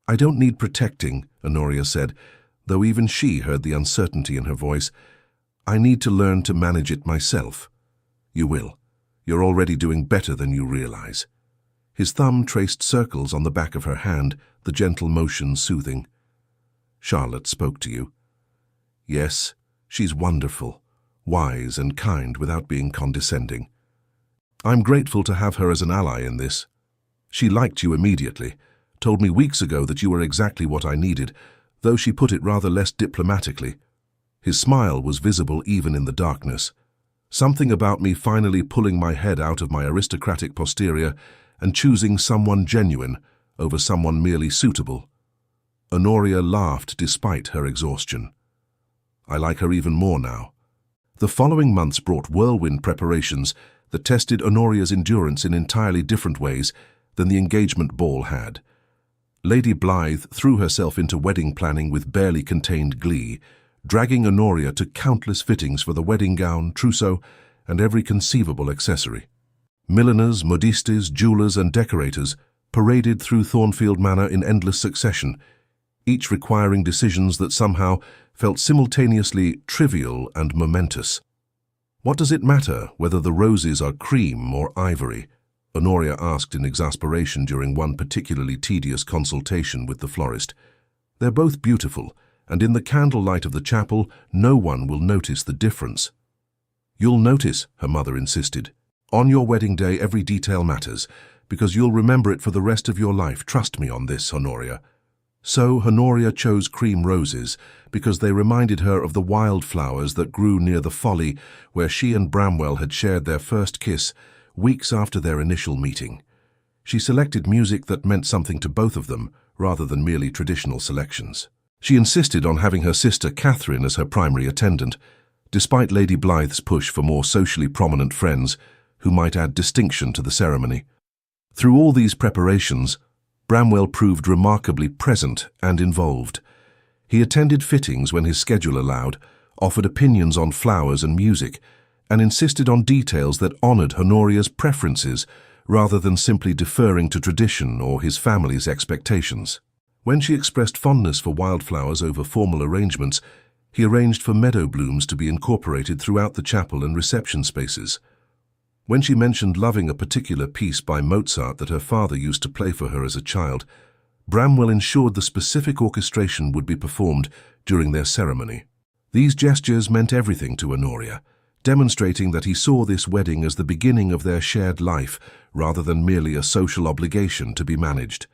I don't need protecting, Anoria said, though even she heard the uncertainty in her voice. I need to learn to manage it myself. You will. You're already doing better than you realize. His thumb traced circles on the back of her hand, the gentle motion soothing. Charlotte spoke to you. Yes, she's wonderful, wise and kind without being condescending. I'm grateful to have her as an ally in this. She liked you immediately, told me weeks ago that you were exactly what I needed, though she put it rather less diplomatically. His smile was visible even in the darkness. Something about me finally pulling my head out of my aristocratic posterior and choosing someone genuine over someone merely suitable. Anoria laughed despite her exhaustion. I like her even more now. The following months brought whirlwind preparations that tested Honoria's endurance in entirely different ways than the engagement ball had. Lady Blythe threw herself into wedding planning with barely contained glee, dragging Anoria to countless fittings for the wedding gown, trousseau, and every conceivable accessory. Milliners, modistes, jewelers, and decorators paraded through Thornfield Manor in endless succession, each requiring decisions that somehow felt simultaneously trivial and momentous. What does it matter whether the roses are cream or ivory? Anoria asked in exasperation during one particularly tedious consultation with the florist. They're both beautiful, and in the candlelight of the chapel, no one will notice the difference. You'll notice, her mother insisted. On your wedding day, every detail matters, because you'll remember it for the rest of your life. Trust me on this, Anoria. So Anoria chose cream roses because they reminded her of the wildflowers that grew near the folly where she and Bramwell had shared their first kiss weeks after their initial meeting. She selected music that meant something to both of them, rather than merely traditional selections. She insisted on having her sister Catherine as her primary attendant, despite Lady Blythe's push for more socially prominent friends who might add distinction to the ceremony. Through all these preparations, Bramwell proved remarkably present and involved. He attended fittings when his schedule allowed, offered opinions on flowers and music, and insisted on details that honoured Honoria's preferences rather than simply deferring to tradition or his family's expectations. When she expressed fondness for wildflowers over formal arrangements, he arranged for meadow blooms to be incorporated throughout the chapel and reception spaces. When she mentioned loving a particular piece by Mozart that her father used to play for her as a child, Bramwell ensured the specific orchestration would be performed during their ceremony. These gestures meant everything to Anoria, demonstrating that he saw this wedding as the beginning of their shared life rather than merely a social obligation to be managed.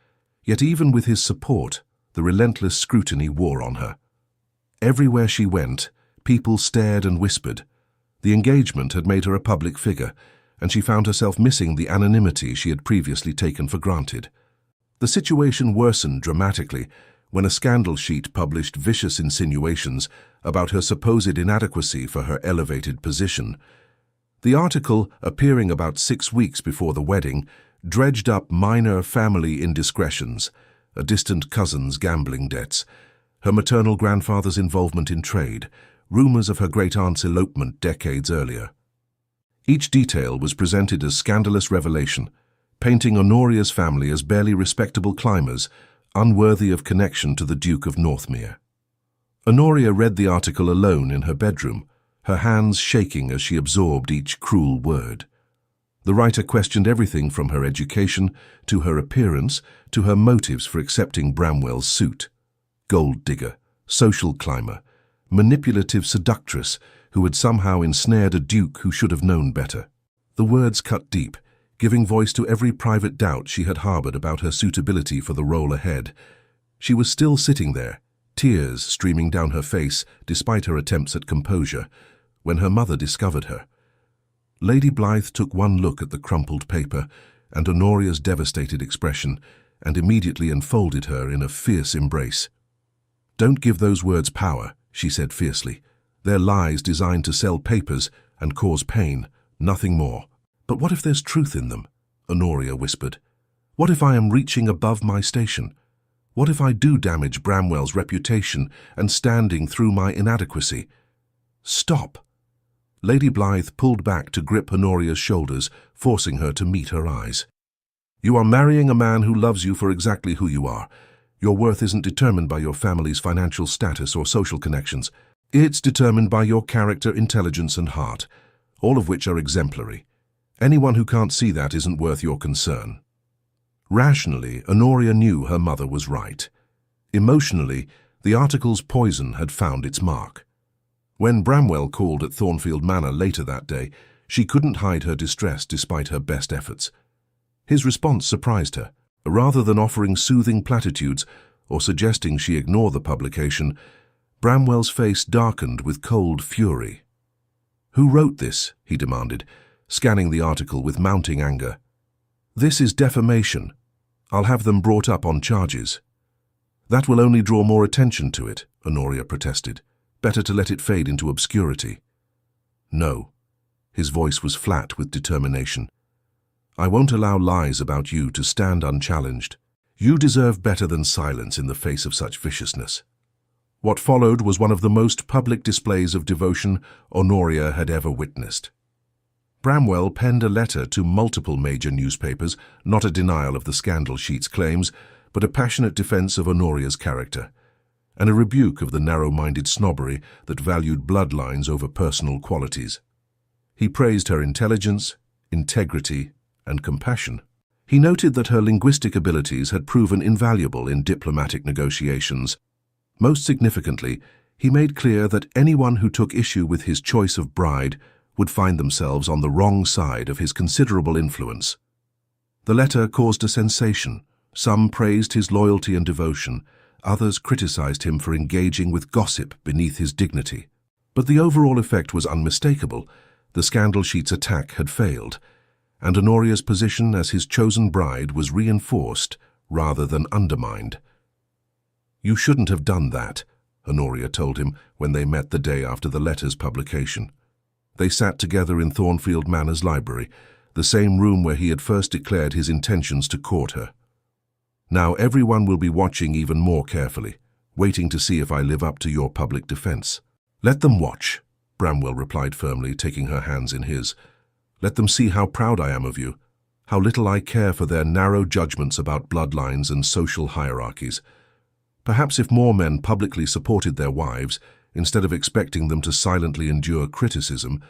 Yet even with his support, the relentless scrutiny wore on her. Everywhere she went, people stared and whispered. The engagement had made her a public figure, and she found herself missing the anonymity she had previously taken for granted. The situation worsened dramatically when a scandal sheet published vicious insinuations about her supposed inadequacy for her elevated position. The article, appearing about 6 weeks before the wedding, dredged up minor family indiscretions, a distant cousin's gambling debts, her maternal grandfather's involvement in trade, rumours of her great-aunt's elopement decades earlier. Each detail was presented as scandalous revelation, painting Honoria's family as barely respectable climbers, unworthy of connection to the Duke of Northmere. Anoria read the article alone in her bedroom, her hands shaking as she absorbed each cruel word. The writer questioned everything from her education, to her appearance, to her motives for accepting Bramwell's suit. Gold digger, social climber, manipulative seductress who had somehow ensnared a duke who should have known better. The words cut deep, giving voice to every private doubt she had harboured about her suitability for the role ahead. She was still sitting there, tears streaming down her face despite her attempts at composure, when her mother discovered her. Lady Blythe took one look at the crumpled paper and Honoria's devastated expression and immediately enfolded her in a fierce embrace. "Don't give those words power," she said fiercely. "They're lies designed to sell papers and cause pain, nothing more." "But what if there's truth in them?" Anoria whispered. "What if I am reaching above my station? What if I do damage Bramwell's reputation and standing through my inadequacy?" "Stop!" Lady Blythe pulled back to grip Honoria's shoulders, forcing her to meet her eyes. "You are marrying a man who loves you for exactly who you are. Your worth isn't determined by your family's financial status or social connections. It's determined by your character, intelligence, and heart, all of which are exemplary. Anyone who can't see that isn't worth your concern." Rationally, Anoria knew her mother was right. Emotionally, the article's poison had found its mark. When Bramwell called at Thornfield Manor later that day, she couldn't hide her distress despite her best efforts. His response surprised her. Rather than offering soothing platitudes or suggesting she ignore the publication, Bramwell's face darkened with cold fury. "Who wrote this?" he demanded, scanning the article with mounting anger. "This is defamation. I'll have them brought up on charges." "That will only draw more attention to it," Anoria protested. "Better to let it fade into obscurity." "No." His voice was flat with determination. "I won't allow lies about you to stand unchallenged. You deserve better than silence in the face of such viciousness." What followed was one of the most public displays of devotion Anoria had ever witnessed. Bramwell penned a letter to multiple major newspapers, not a denial of the scandal sheet's claims, but a passionate defense of Honoria's character, and a rebuke of the narrow-minded snobbery that valued bloodlines over personal qualities. He praised her intelligence, integrity, and compassion. He noted that her linguistic abilities had proven invaluable in diplomatic negotiations. Most significantly, he made clear that anyone who took issue with his choice of bride would find themselves on the wrong side of his considerable influence. The letter caused a sensation. Some praised his loyalty and devotion, others criticized him for engaging with gossip beneath his dignity. But the overall effect was unmistakable. The scandal sheet's attack had failed, and Honoria's position as his chosen bride was reinforced rather than undermined. "You shouldn't have done that," Anoria told him when they met the day after the letter's publication. They sat together in Thornfield Manor's library, the same room where he had first declared his intentions to court her. "Now everyone will be watching even more carefully, waiting to see if I live up to your public defense." "Let them watch," Bramwell replied firmly, taking her hands in his. "Let them see how proud I am of you, how little I care for their narrow judgments about bloodlines and social hierarchies. Perhaps if more men publicly supported their wives, instead of expecting them to silently endure criticism,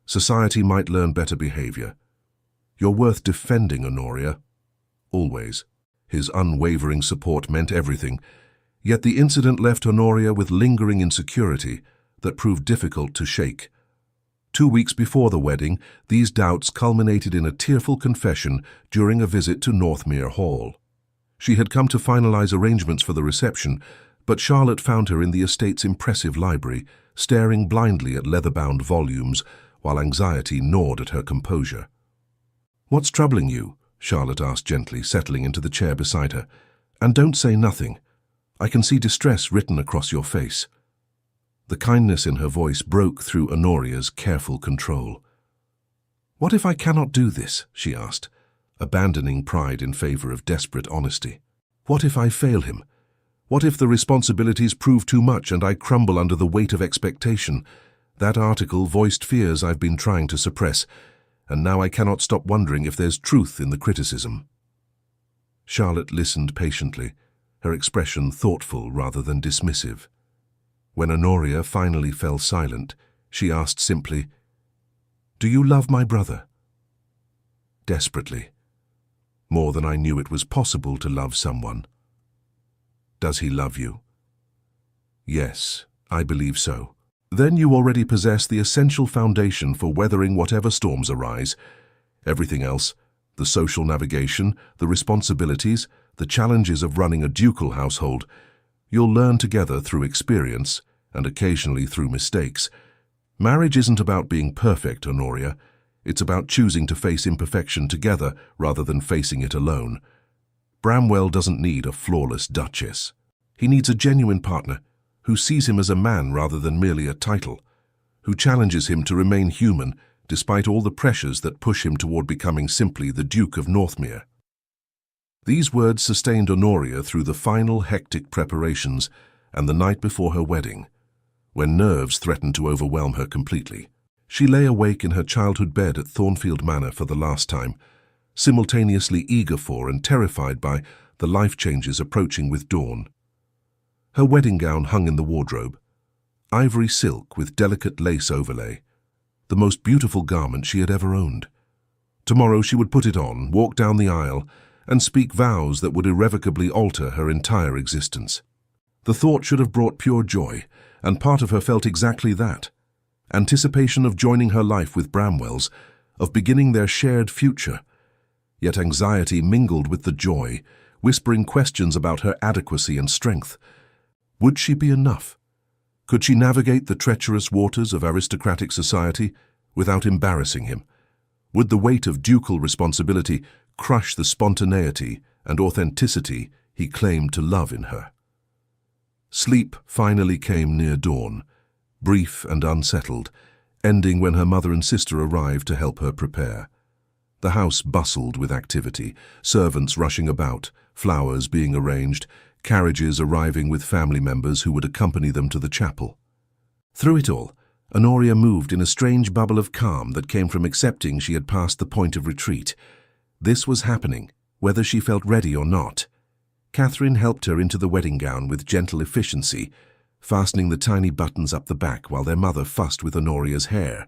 society might learn better behavior. You're worth defending, Anoria. Always." His unwavering support meant everything, yet the incident left Anoria with lingering insecurity that proved difficult to shake. 2 weeks before the wedding, these doubts culminated in a tearful confession during a visit to Northmere Hall. She had come to finalize arrangements for the reception, but Charlotte found her in the estate's impressive library, staring blindly at leather-bound volumes, while anxiety gnawed at her composure. "What's troubling you?" Charlotte asked gently, settling into the chair beside her. "And don't say nothing. I can see distress written across your face." The kindness in her voice broke through Honoria's careful control. "What if I cannot do this?" she asked, abandoning pride in favor of desperate honesty. "What if I fail him? What if the responsibilities prove too much and I crumble under the weight of expectation? That article voiced fears I've been trying to suppress, and now I cannot stop wondering if there's truth in the criticism." Charlotte listened patiently, her expression thoughtful rather than dismissive. When Anoria finally fell silent, she asked simply, "Do you love my brother?" "Desperately. More than I knew it was possible to love someone." "Does he love you?" "Yes, I believe so." "Then you already possess the essential foundation for weathering whatever storms arise. Everything else, the social navigation, the responsibilities, the challenges of running a ducal household, you'll learn together through experience and occasionally through mistakes. Marriage isn't about being perfect, Anoria. It's about choosing to face imperfection together rather than facing it alone. Bramwell doesn't need a flawless duchess. He needs a genuine partner who sees him as a man rather than merely a title, who challenges him to remain human despite all the pressures that push him toward becoming simply the Duke of Northmere. These words sustained Anoria through the final hectic preparations and the night before her wedding, when nerves threatened to overwhelm her completely. She lay awake in her childhood bed at Thornfield Manor for the last time, simultaneously eager for and terrified by the life changes approaching with dawn. Her wedding gown hung in the wardrobe, ivory silk with delicate lace overlay, the most beautiful garment she had ever owned. Tomorrow she would put it on, walk down the aisle, and speak vows that would irrevocably alter her entire existence. The thought should have brought pure joy, and part of her felt exactly that. Anticipation of joining her life with Bramwell's, of beginning their shared future. Yet anxiety mingled with the joy, whispering questions about her adequacy and strength. Would she be enough? Could she navigate the treacherous waters of aristocratic society without embarrassing him? Would the weight of ducal responsibility crush the spontaneity and authenticity he claimed to love in her? Sleep finally came near dawn, brief and unsettled, ending when her mother and sister arrived to help her prepare. The house bustled with activity, servants rushing about, flowers being arranged, carriages arriving with family members who would accompany them to the chapel. Through it all, Anoria moved in a strange bubble of calm that came from accepting she had passed the point of retreat. This was happening, whether she felt ready or not. Catherine helped her into the wedding gown with gentle efficiency, fastening the tiny buttons up the back while their mother fussed with Honoria's hair.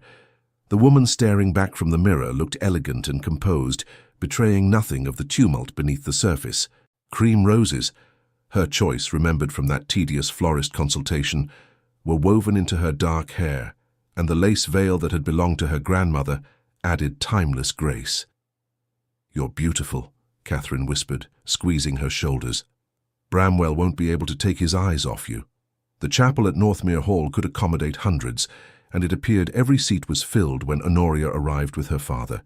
The woman staring back from the mirror looked elegant and composed, betraying nothing of the tumult beneath the surface. Cream roses, her choice remembered from that tedious florist consultation, were woven into her dark hair, and the lace veil that had belonged to her grandmother added timeless grace. "You're beautiful," Catherine whispered, squeezing her shoulders. "Bramwell won't be able to take his eyes off you." The chapel at Northmere Hall could accommodate hundreds, and it appeared every seat was filled when Anoria arrived with her father.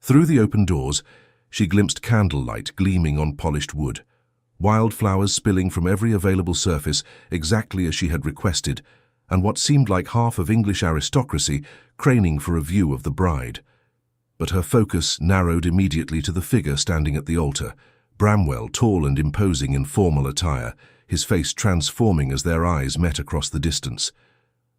Through the open doors, she glimpsed candlelight gleaming on polished wood, wildflowers spilling from every available surface exactly as she had requested, and what seemed like half of English aristocracy craning for a view of the bride. But her focus narrowed immediately to the figure standing at the altar, Bramwell, tall and imposing in formal attire, his face transforming as their eyes met across the distance.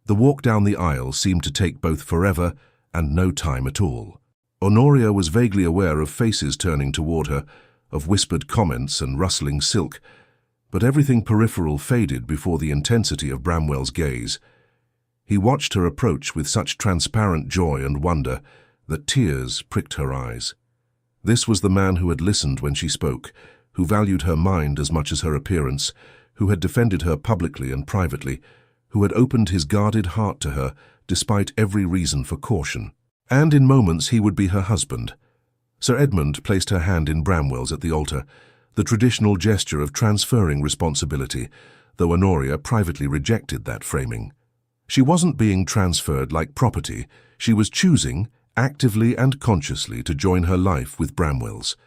The walk down the aisle seemed to take both forever and no time at all. Anoria was vaguely aware of faces turning toward her, of whispered comments and rustling silk, but everything peripheral faded before the intensity of Bramwell's gaze. He watched her approach with such transparent joy and wonder that tears pricked her eyes. This was the man who had listened when she spoke, who valued her mind as much as her appearance, who had defended her publicly and privately, who had opened his guarded heart to her despite every reason for caution. And in moments he would be her husband. Sir Edmund placed her hand in Bramwell's at the altar, the traditional gesture of transferring responsibility, though Anoria privately rejected that framing. She wasn't being transferred like property, she was choosing, actively and consciously, to join her life with Bramwell's.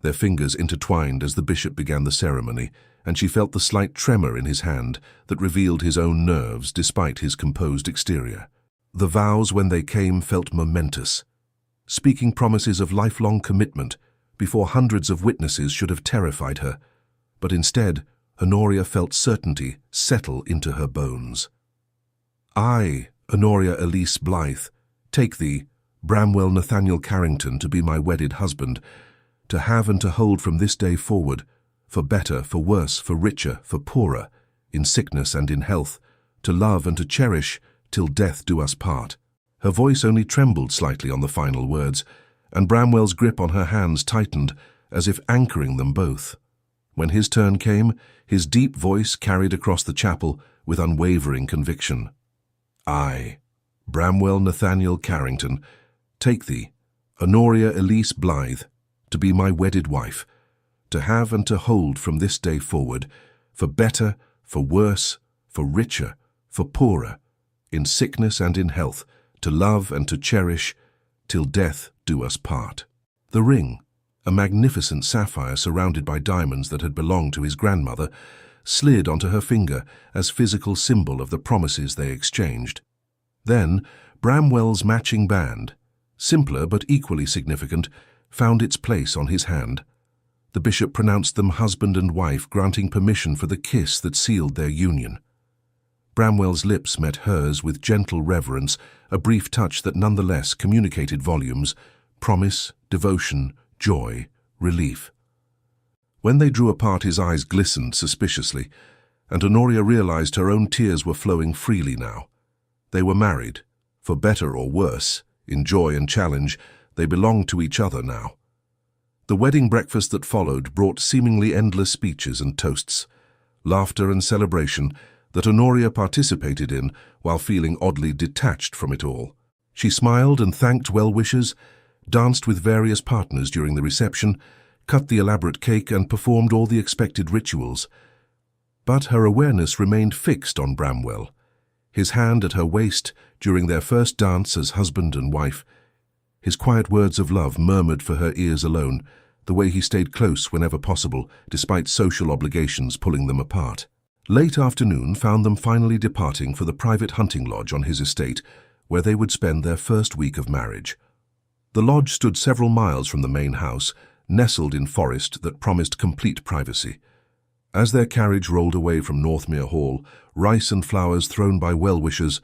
Their fingers intertwined as the bishop began the ceremony, and she felt the slight tremor in his hand that revealed his own nerves despite his composed exterior. The vows, when they came, felt momentous, speaking promises of lifelong commitment before hundreds of witnesses should have terrified her, but instead Anoria felt certainty settle into her bones. I, Anoria Elise Blythe, take thee, Bramwell Nathaniel Carrington, to be my wedded husband, to have and to hold from this day forward, for better, for worse, for richer, for poorer, in sickness and in health, to love and to cherish, till death do us part. Her voice only trembled slightly on the final words, and Bramwell's grip on her hands tightened, as if anchoring them both. When his turn came, his deep voice carried across the chapel with unwavering conviction. I, Bramwell Nathaniel Carrington, take thee, Anoria Elise Blythe, to be my wedded wife, to have and to hold from this day forward, for better, for worse, for richer, for poorer, in sickness and in health, to love and to cherish, till death do us part. The ring, a magnificent sapphire surrounded by diamonds that had belonged to his grandmother, slid onto her finger as physical symbol of the promises they exchanged. Then, Bramwell's matching band, simpler but equally significant, found its place on his hand. The bishop pronounced them husband and wife, granting permission for the kiss that sealed their union. Bramwell's lips met hers with gentle reverence, a brief touch that nonetheless communicated volumes: promise, devotion, joy, relief. When they drew apart, his eyes glistened suspiciously, and Anoria realized her own tears were flowing freely now. They were married, for better or worse, in joy and challenge. They belonged to each other now. The wedding breakfast that followed brought seemingly endless speeches and toasts, laughter and celebration that Anoria participated in while feeling oddly detached from it all. She smiled and thanked well-wishers, danced with various partners during the reception, cut the elaborate cake, and performed all the expected rituals. But her awareness remained fixed on Bramwell, his hand at her waist during their first dance as husband and wife, his quiet words of love murmured for her ears alone, the way he stayed close whenever possible, despite social obligations pulling them apart. Late afternoon found them finally departing for the private hunting lodge on his estate, where they would spend their first week of marriage. The lodge stood several miles from the main house, nestled in forest that promised complete privacy. As their carriage rolled away from Northmere Hall, rice and flowers thrown by well-wishers,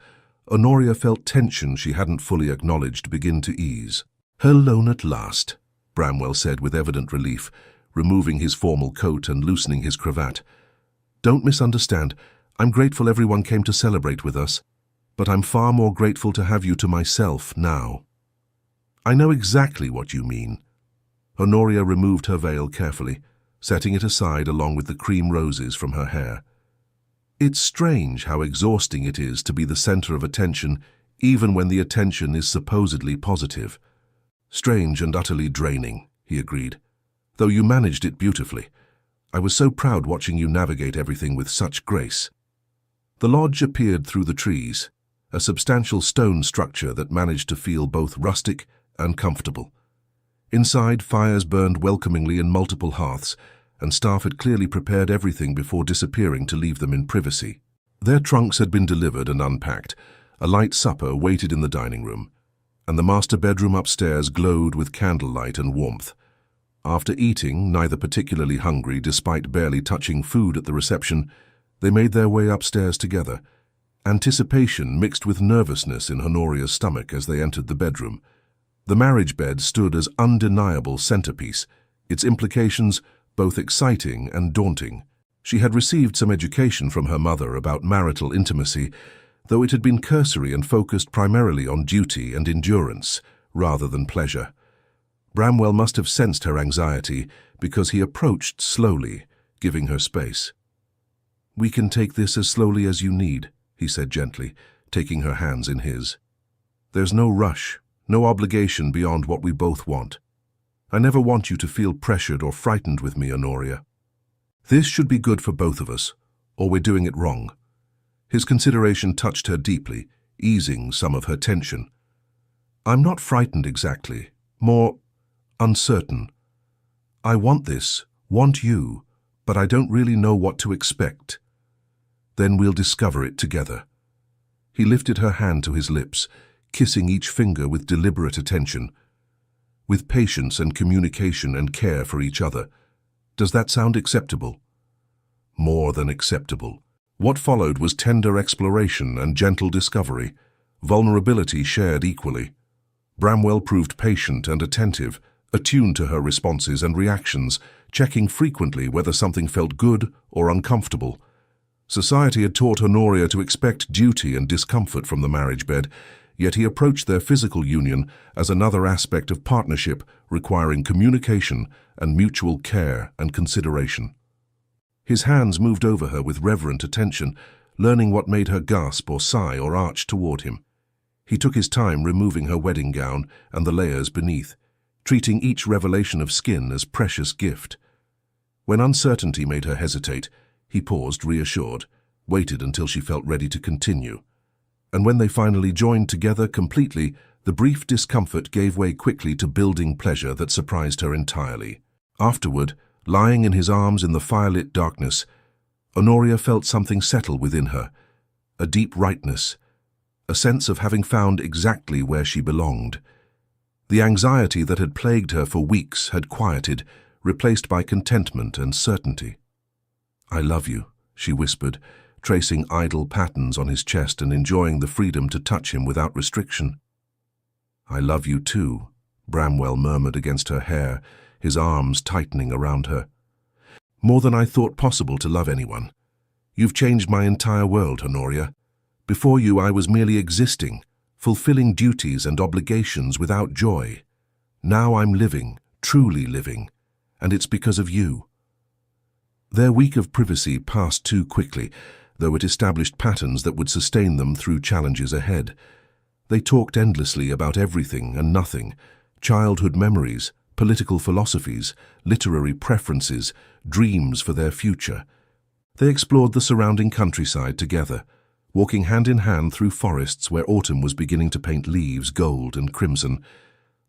Anoria felt tension she hadn't fully acknowledged begin to ease. "Alone at last," Bramwell said with evident relief, removing his formal coat and loosening his cravat. "Don't misunderstand. I'm grateful everyone came to celebrate with us, but I'm far more grateful to have you to myself now." "I know exactly what you mean." Anoria removed her veil carefully, setting it aside along with the cream roses from her hair. It's strange how exhausting it is to be the center of attention, even when the attention is supposedly positive. "Strange and utterly draining," he agreed, "though you managed it beautifully. I was so proud watching you navigate everything with such grace." The lodge appeared through the trees, a substantial stone structure that managed to feel both rustic and comfortable. Inside, fires burned welcomingly in multiple hearths, and staff had clearly prepared everything before disappearing to leave them in privacy. Their trunks had been delivered and unpacked. A light supper waited in the dining room, and the master bedroom upstairs glowed with candlelight and warmth. After eating, neither particularly hungry despite barely touching food at the reception, they made their way upstairs together. Anticipation mixed with nervousness in Honoria's stomach as they entered the bedroom. The marriage bed stood as undeniable centerpiece, its implications both exciting and daunting. She had received some education from her mother about marital intimacy, though it had been cursory and focused primarily on duty and endurance, rather than pleasure. Bramwell must have sensed her anxiety because he approached slowly, giving her space. "We can take this as slowly as you need," he said gently, taking her hands in his. "There's no rush, no obligation beyond what we both want. I never want you to feel pressured or frightened with me, Anoria. This should be good for both of us, or we're doing it wrong." His consideration touched her deeply, easing some of her tension. "I'm not frightened exactly, more uncertain. I want this, want you, but I don't really know what to expect. Then we'll discover it together." He lifted her hand to his lips, kissing each finger with deliberate attention. "With patience and communication and care for each other. Does that sound acceptable?" More than acceptable. What followed was tender exploration and gentle discovery, vulnerability shared equally. Bramwell proved patient and attentive, attuned to her responses and reactions, checking frequently whether something felt good or uncomfortable. Society had taught Anoria to expect duty and discomfort from the marriage bed, yet he approached their physical union as another aspect of partnership requiring communication and mutual care and consideration. His hands moved over her with reverent attention, learning what made her gasp or sigh or arch toward him. He took his time removing her wedding gown and the layers beneath, treating each revelation of skin as precious gift. When uncertainty made her hesitate, he paused, reassured, waited until she felt ready to continue. And when they finally joined together completely, the brief discomfort gave way quickly to building pleasure that surprised her entirely. Afterward, lying in his arms in the firelit darkness, Anoria felt something settle within her, a deep rightness, a sense of having found exactly where she belonged. The anxiety that had plagued her for weeks had quieted, replaced by contentment and certainty. "I love you," she whispered, tracing idle patterns on his chest and enjoying the freedom to touch him without restriction. "I love you too," Bramwell murmured against her hair, his arms tightening around her. "More than I thought possible to love anyone. You've changed my entire world, Anoria. Before you I was merely existing, fulfilling duties and obligations without joy. Now I'm living, truly living, and it's because of you." Their week of privacy passed too quickly, though it established patterns that would sustain them through challenges ahead. They talked endlessly about everything and nothing, childhood memories, political philosophies, literary preferences, dreams for their future. They explored the surrounding countryside together, walking hand in hand through forests where autumn was beginning to paint leaves gold and crimson.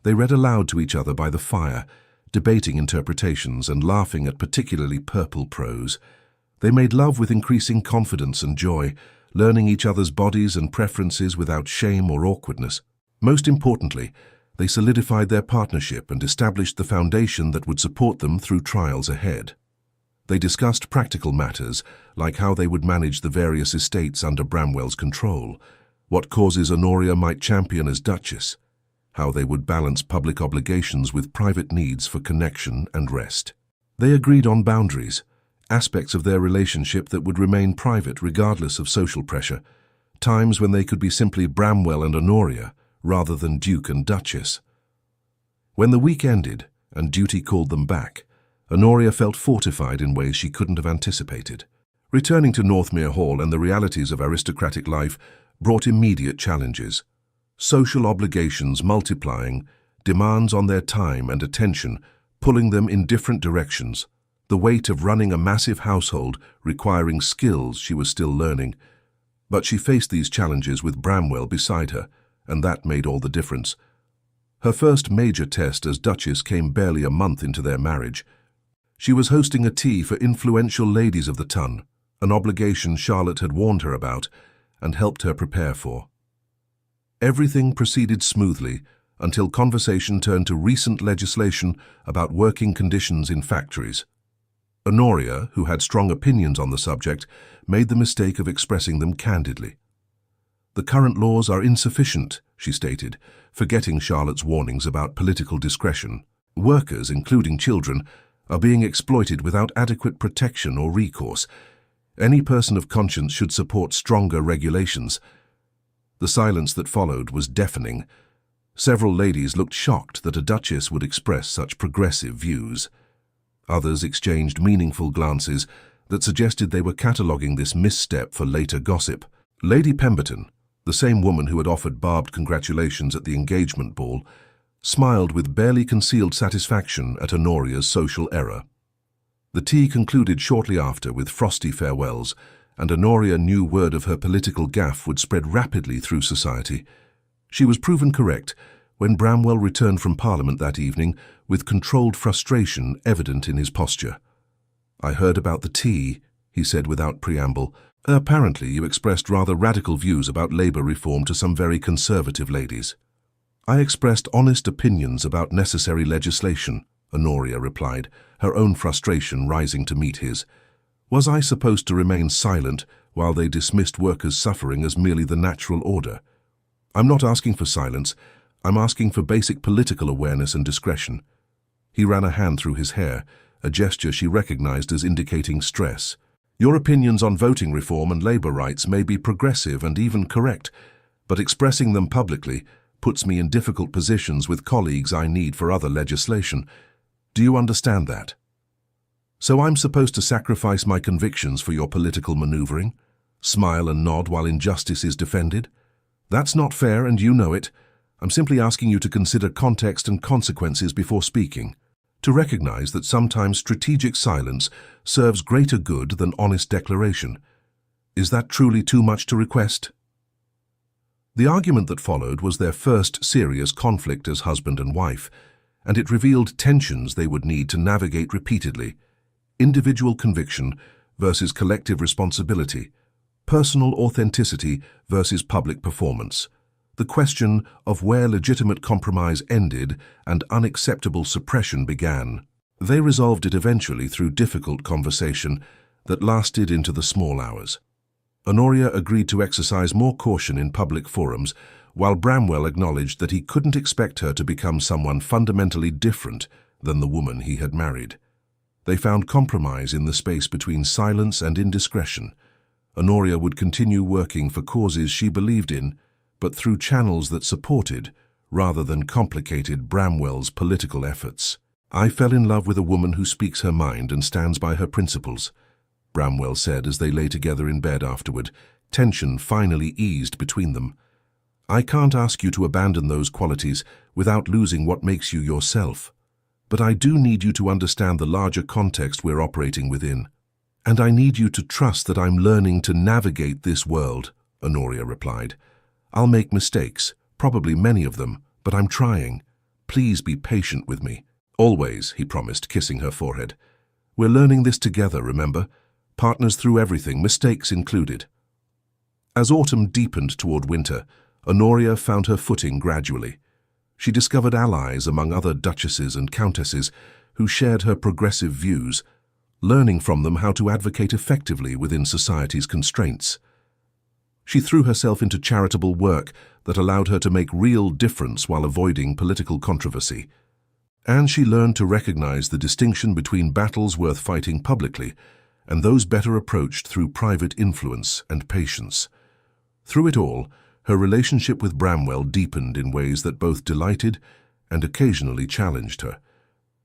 They read aloud to each other by the fire, debating interpretations and laughing at particularly purple prose. They made love with increasing confidence and joy, learning each other's bodies and preferences without shame or awkwardness. Most importantly, they solidified their partnership and established the foundation that would support them through trials ahead. They discussed practical matters, like how they would manage the various estates under Bramwell's control, what causes Anoria might champion as Duchess, how they would balance public obligations with private needs for connection and rest. They agreed on boundaries, aspects of their relationship that would remain private regardless of social pressure, times when they could be simply Bramwell and Anoria rather than Duke and Duchess. When the week ended and duty called them back, Anoria felt fortified in ways she couldn't have anticipated. Returning to Northmere Hall and the realities of aristocratic life brought immediate challenges. Social obligations multiplying, demands on their time and attention pulling them in different directions, the weight of running a massive household requiring skills she was still learning. But she faced these challenges with Bramwell beside her, and that made all the difference. Her first major test as Duchess came barely a month into their marriage. She was hosting a tea for influential ladies of the ton, an obligation Charlotte had warned her about and helped her prepare for. Everything proceeded smoothly until conversation turned to recent legislation about working conditions in factories. Anoria, who had strong opinions on the subject, made the mistake of expressing them candidly. "The current laws are insufficient," she stated, forgetting Charlotte's warnings about political discretion. "Workers, including children, are being exploited without adequate protection or recourse. Any person of conscience should support stronger regulations." The silence that followed was deafening. Several ladies looked shocked that a duchess would express such progressive views. Others exchanged meaningful glances that suggested they were cataloguing this misstep for later gossip. Lady Pemberton, the same woman who had offered barbed congratulations at the engagement ball, smiled with barely concealed satisfaction at Honoria's social error. The tea concluded shortly after with frosty farewells, and Anoria knew word of her political gaffe would spread rapidly through society. She was proven correct when Bramwell returned from Parliament that evening with controlled frustration evident in his posture. "I heard about the tea," he said without preamble. "Apparently you expressed rather radical views about Labour reform to some very conservative ladies." "I expressed honest opinions about necessary legislation," Anoria replied, her own frustration rising to meet his. "Was I supposed to remain silent while they dismissed workers' suffering as merely the natural order? I'm not asking for silence, I'm asking for basic political awareness and discretion." He ran a hand through his hair, a gesture she recognized as indicating stress. "Your opinions on voting reform and Labour rights may be progressive and even correct, but expressing them publicly puts me in difficult positions with colleagues I need for other legislation. Do you understand that? So I'm supposed to sacrifice my convictions for your political maneuvering? Smile and nod while injustice is defended? That's not fair, and you know it. I'm simply asking you to consider context and consequences before speaking, to recognize that sometimes strategic silence serves greater good than honest declaration. Is that truly too much to request?" The argument that followed was their first serious conflict as husband and wife, and it revealed tensions they would need to navigate repeatedly. Individual conviction versus collective responsibility, personal authenticity versus public performance. The question of where legitimate compromise ended and unacceptable suppression began. They resolved it eventually through difficult conversation that lasted into the small hours. Anoria agreed to exercise more caution in public forums, while Bramwell acknowledged that he couldn't expect her to become someone fundamentally different than the woman he had married. They found compromise in the space between silence and indiscretion. Anoria would continue working for causes she believed in, but through channels that supported, rather than complicated, Bramwell's political efforts. "I fell in love with a woman who speaks her mind and stands by her principles," Bramwell said as they lay together in bed afterward. Tension finally eased between them. "I can't ask you to abandon those qualities without losing what makes you yourself. But I do need you to understand the larger context we're operating within. And I need you to trust that I'm learning to navigate this world," Anoria replied. "I'll make mistakes, probably many of them, but I'm trying. Please be patient with me." "Always," he promised, kissing her forehead. "We're learning this together, remember? Partners through everything, mistakes included." As autumn deepened toward winter, Anoria found her footing gradually. She discovered allies among other duchesses and countesses who shared her progressive views, learning from them how to advocate effectively within society's constraints. She threw herself into charitable work that allowed her to make real difference while avoiding political controversy. And she learned to recognize the distinction between battles worth fighting publicly and those better approached through private influence and patience. Through it all, her relationship with Bramwell deepened in ways that both delighted and occasionally challenged her.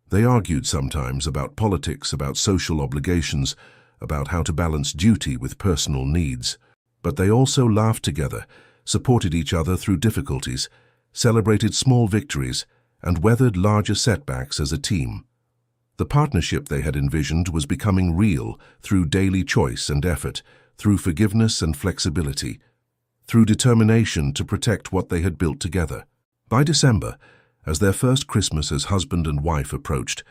They argued sometimes about politics, about social obligations, about how to balance duty with personal needs. But they also laughed together, supported each other through difficulties, celebrated small victories, and weathered larger setbacks as a team. The partnership they had envisioned was becoming real through daily choice and effort, through forgiveness and flexibility, through determination to protect what they had built together. By December, as their first Christmas as husband and wife approached,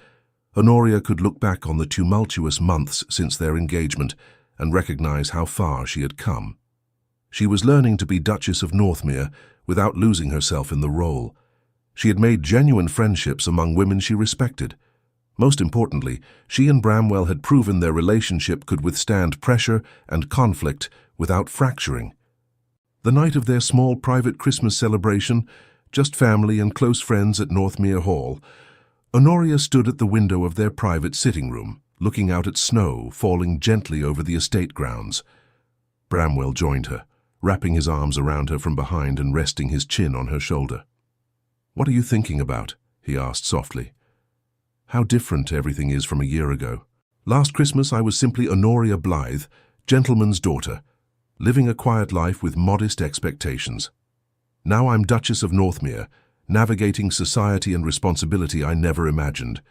Anoria could look back on the tumultuous months since their engagement and recognize how far she had come. She was learning to be Duchess of Northmere without losing herself in the role. She had made genuine friendships among women she respected. Most importantly, she and Bramwell had proven their relationship could withstand pressure and conflict without fracturing. The night of their small private Christmas celebration, just family and close friends at Northmere Hall, Anoria stood at the window of their private sitting room, looking out at snow falling gently over the estate grounds. Bramwell joined her, wrapping his arms around her from behind and resting his chin on her shoulder. "What are you thinking about?" he asked softly. "How different everything is from a year ago. Last Christmas I was simply Anoria Blythe, gentleman's daughter, living a quiet life with modest expectations. Now I'm Duchess of Northmere, navigating society and responsibility I never imagined.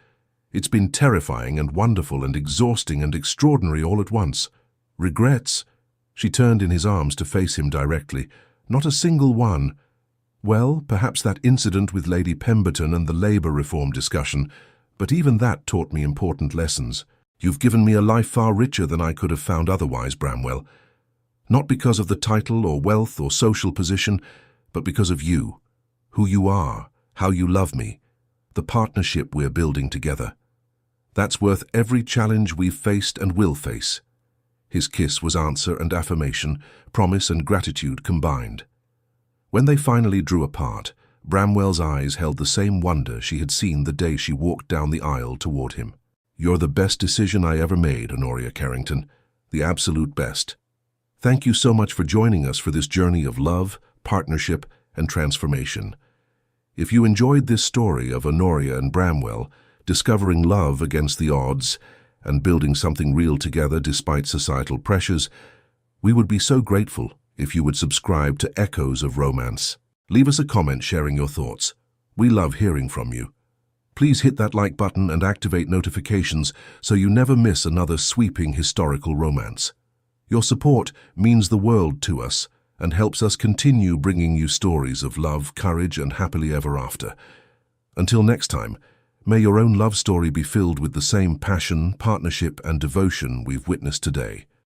It's been terrifying and wonderful and exhausting and extraordinary all at once. Regrets?" She turned in his arms to face him directly. "Not a single one. Well, perhaps that incident with Lady Pemberton and the labour reform discussion, but even that taught me important lessons. You've given me a life far richer than I could have found otherwise, Bramwell. Not because of the title or wealth or social position, but because of you, who you are, how you love me, the partnership we're building together. That's worth every challenge we've faced and will face." His kiss was answer and affirmation, promise and gratitude combined. When they finally drew apart, Bramwell's eyes held the same wonder she had seen the day she walked down the aisle toward him. "You're the best decision I ever made, Anoria Carrington, the absolute best. Thank you so much for joining us for this journey of love, partnership, and transformation. If you enjoyed this story of Anoria and Bramwell, discovering love against the odds and building something real together despite societal pressures, we would be so grateful if you would subscribe to Echoes of Romance. Leave us a comment sharing your thoughts. We love hearing from you. Please hit that like button and activate notifications so you never miss another sweeping historical romance. Your support means the world to us and helps us continue bringing you stories of love, courage, and happily ever after. Until next time, may your own love story be filled with the same passion, partnership, and devotion we've witnessed today.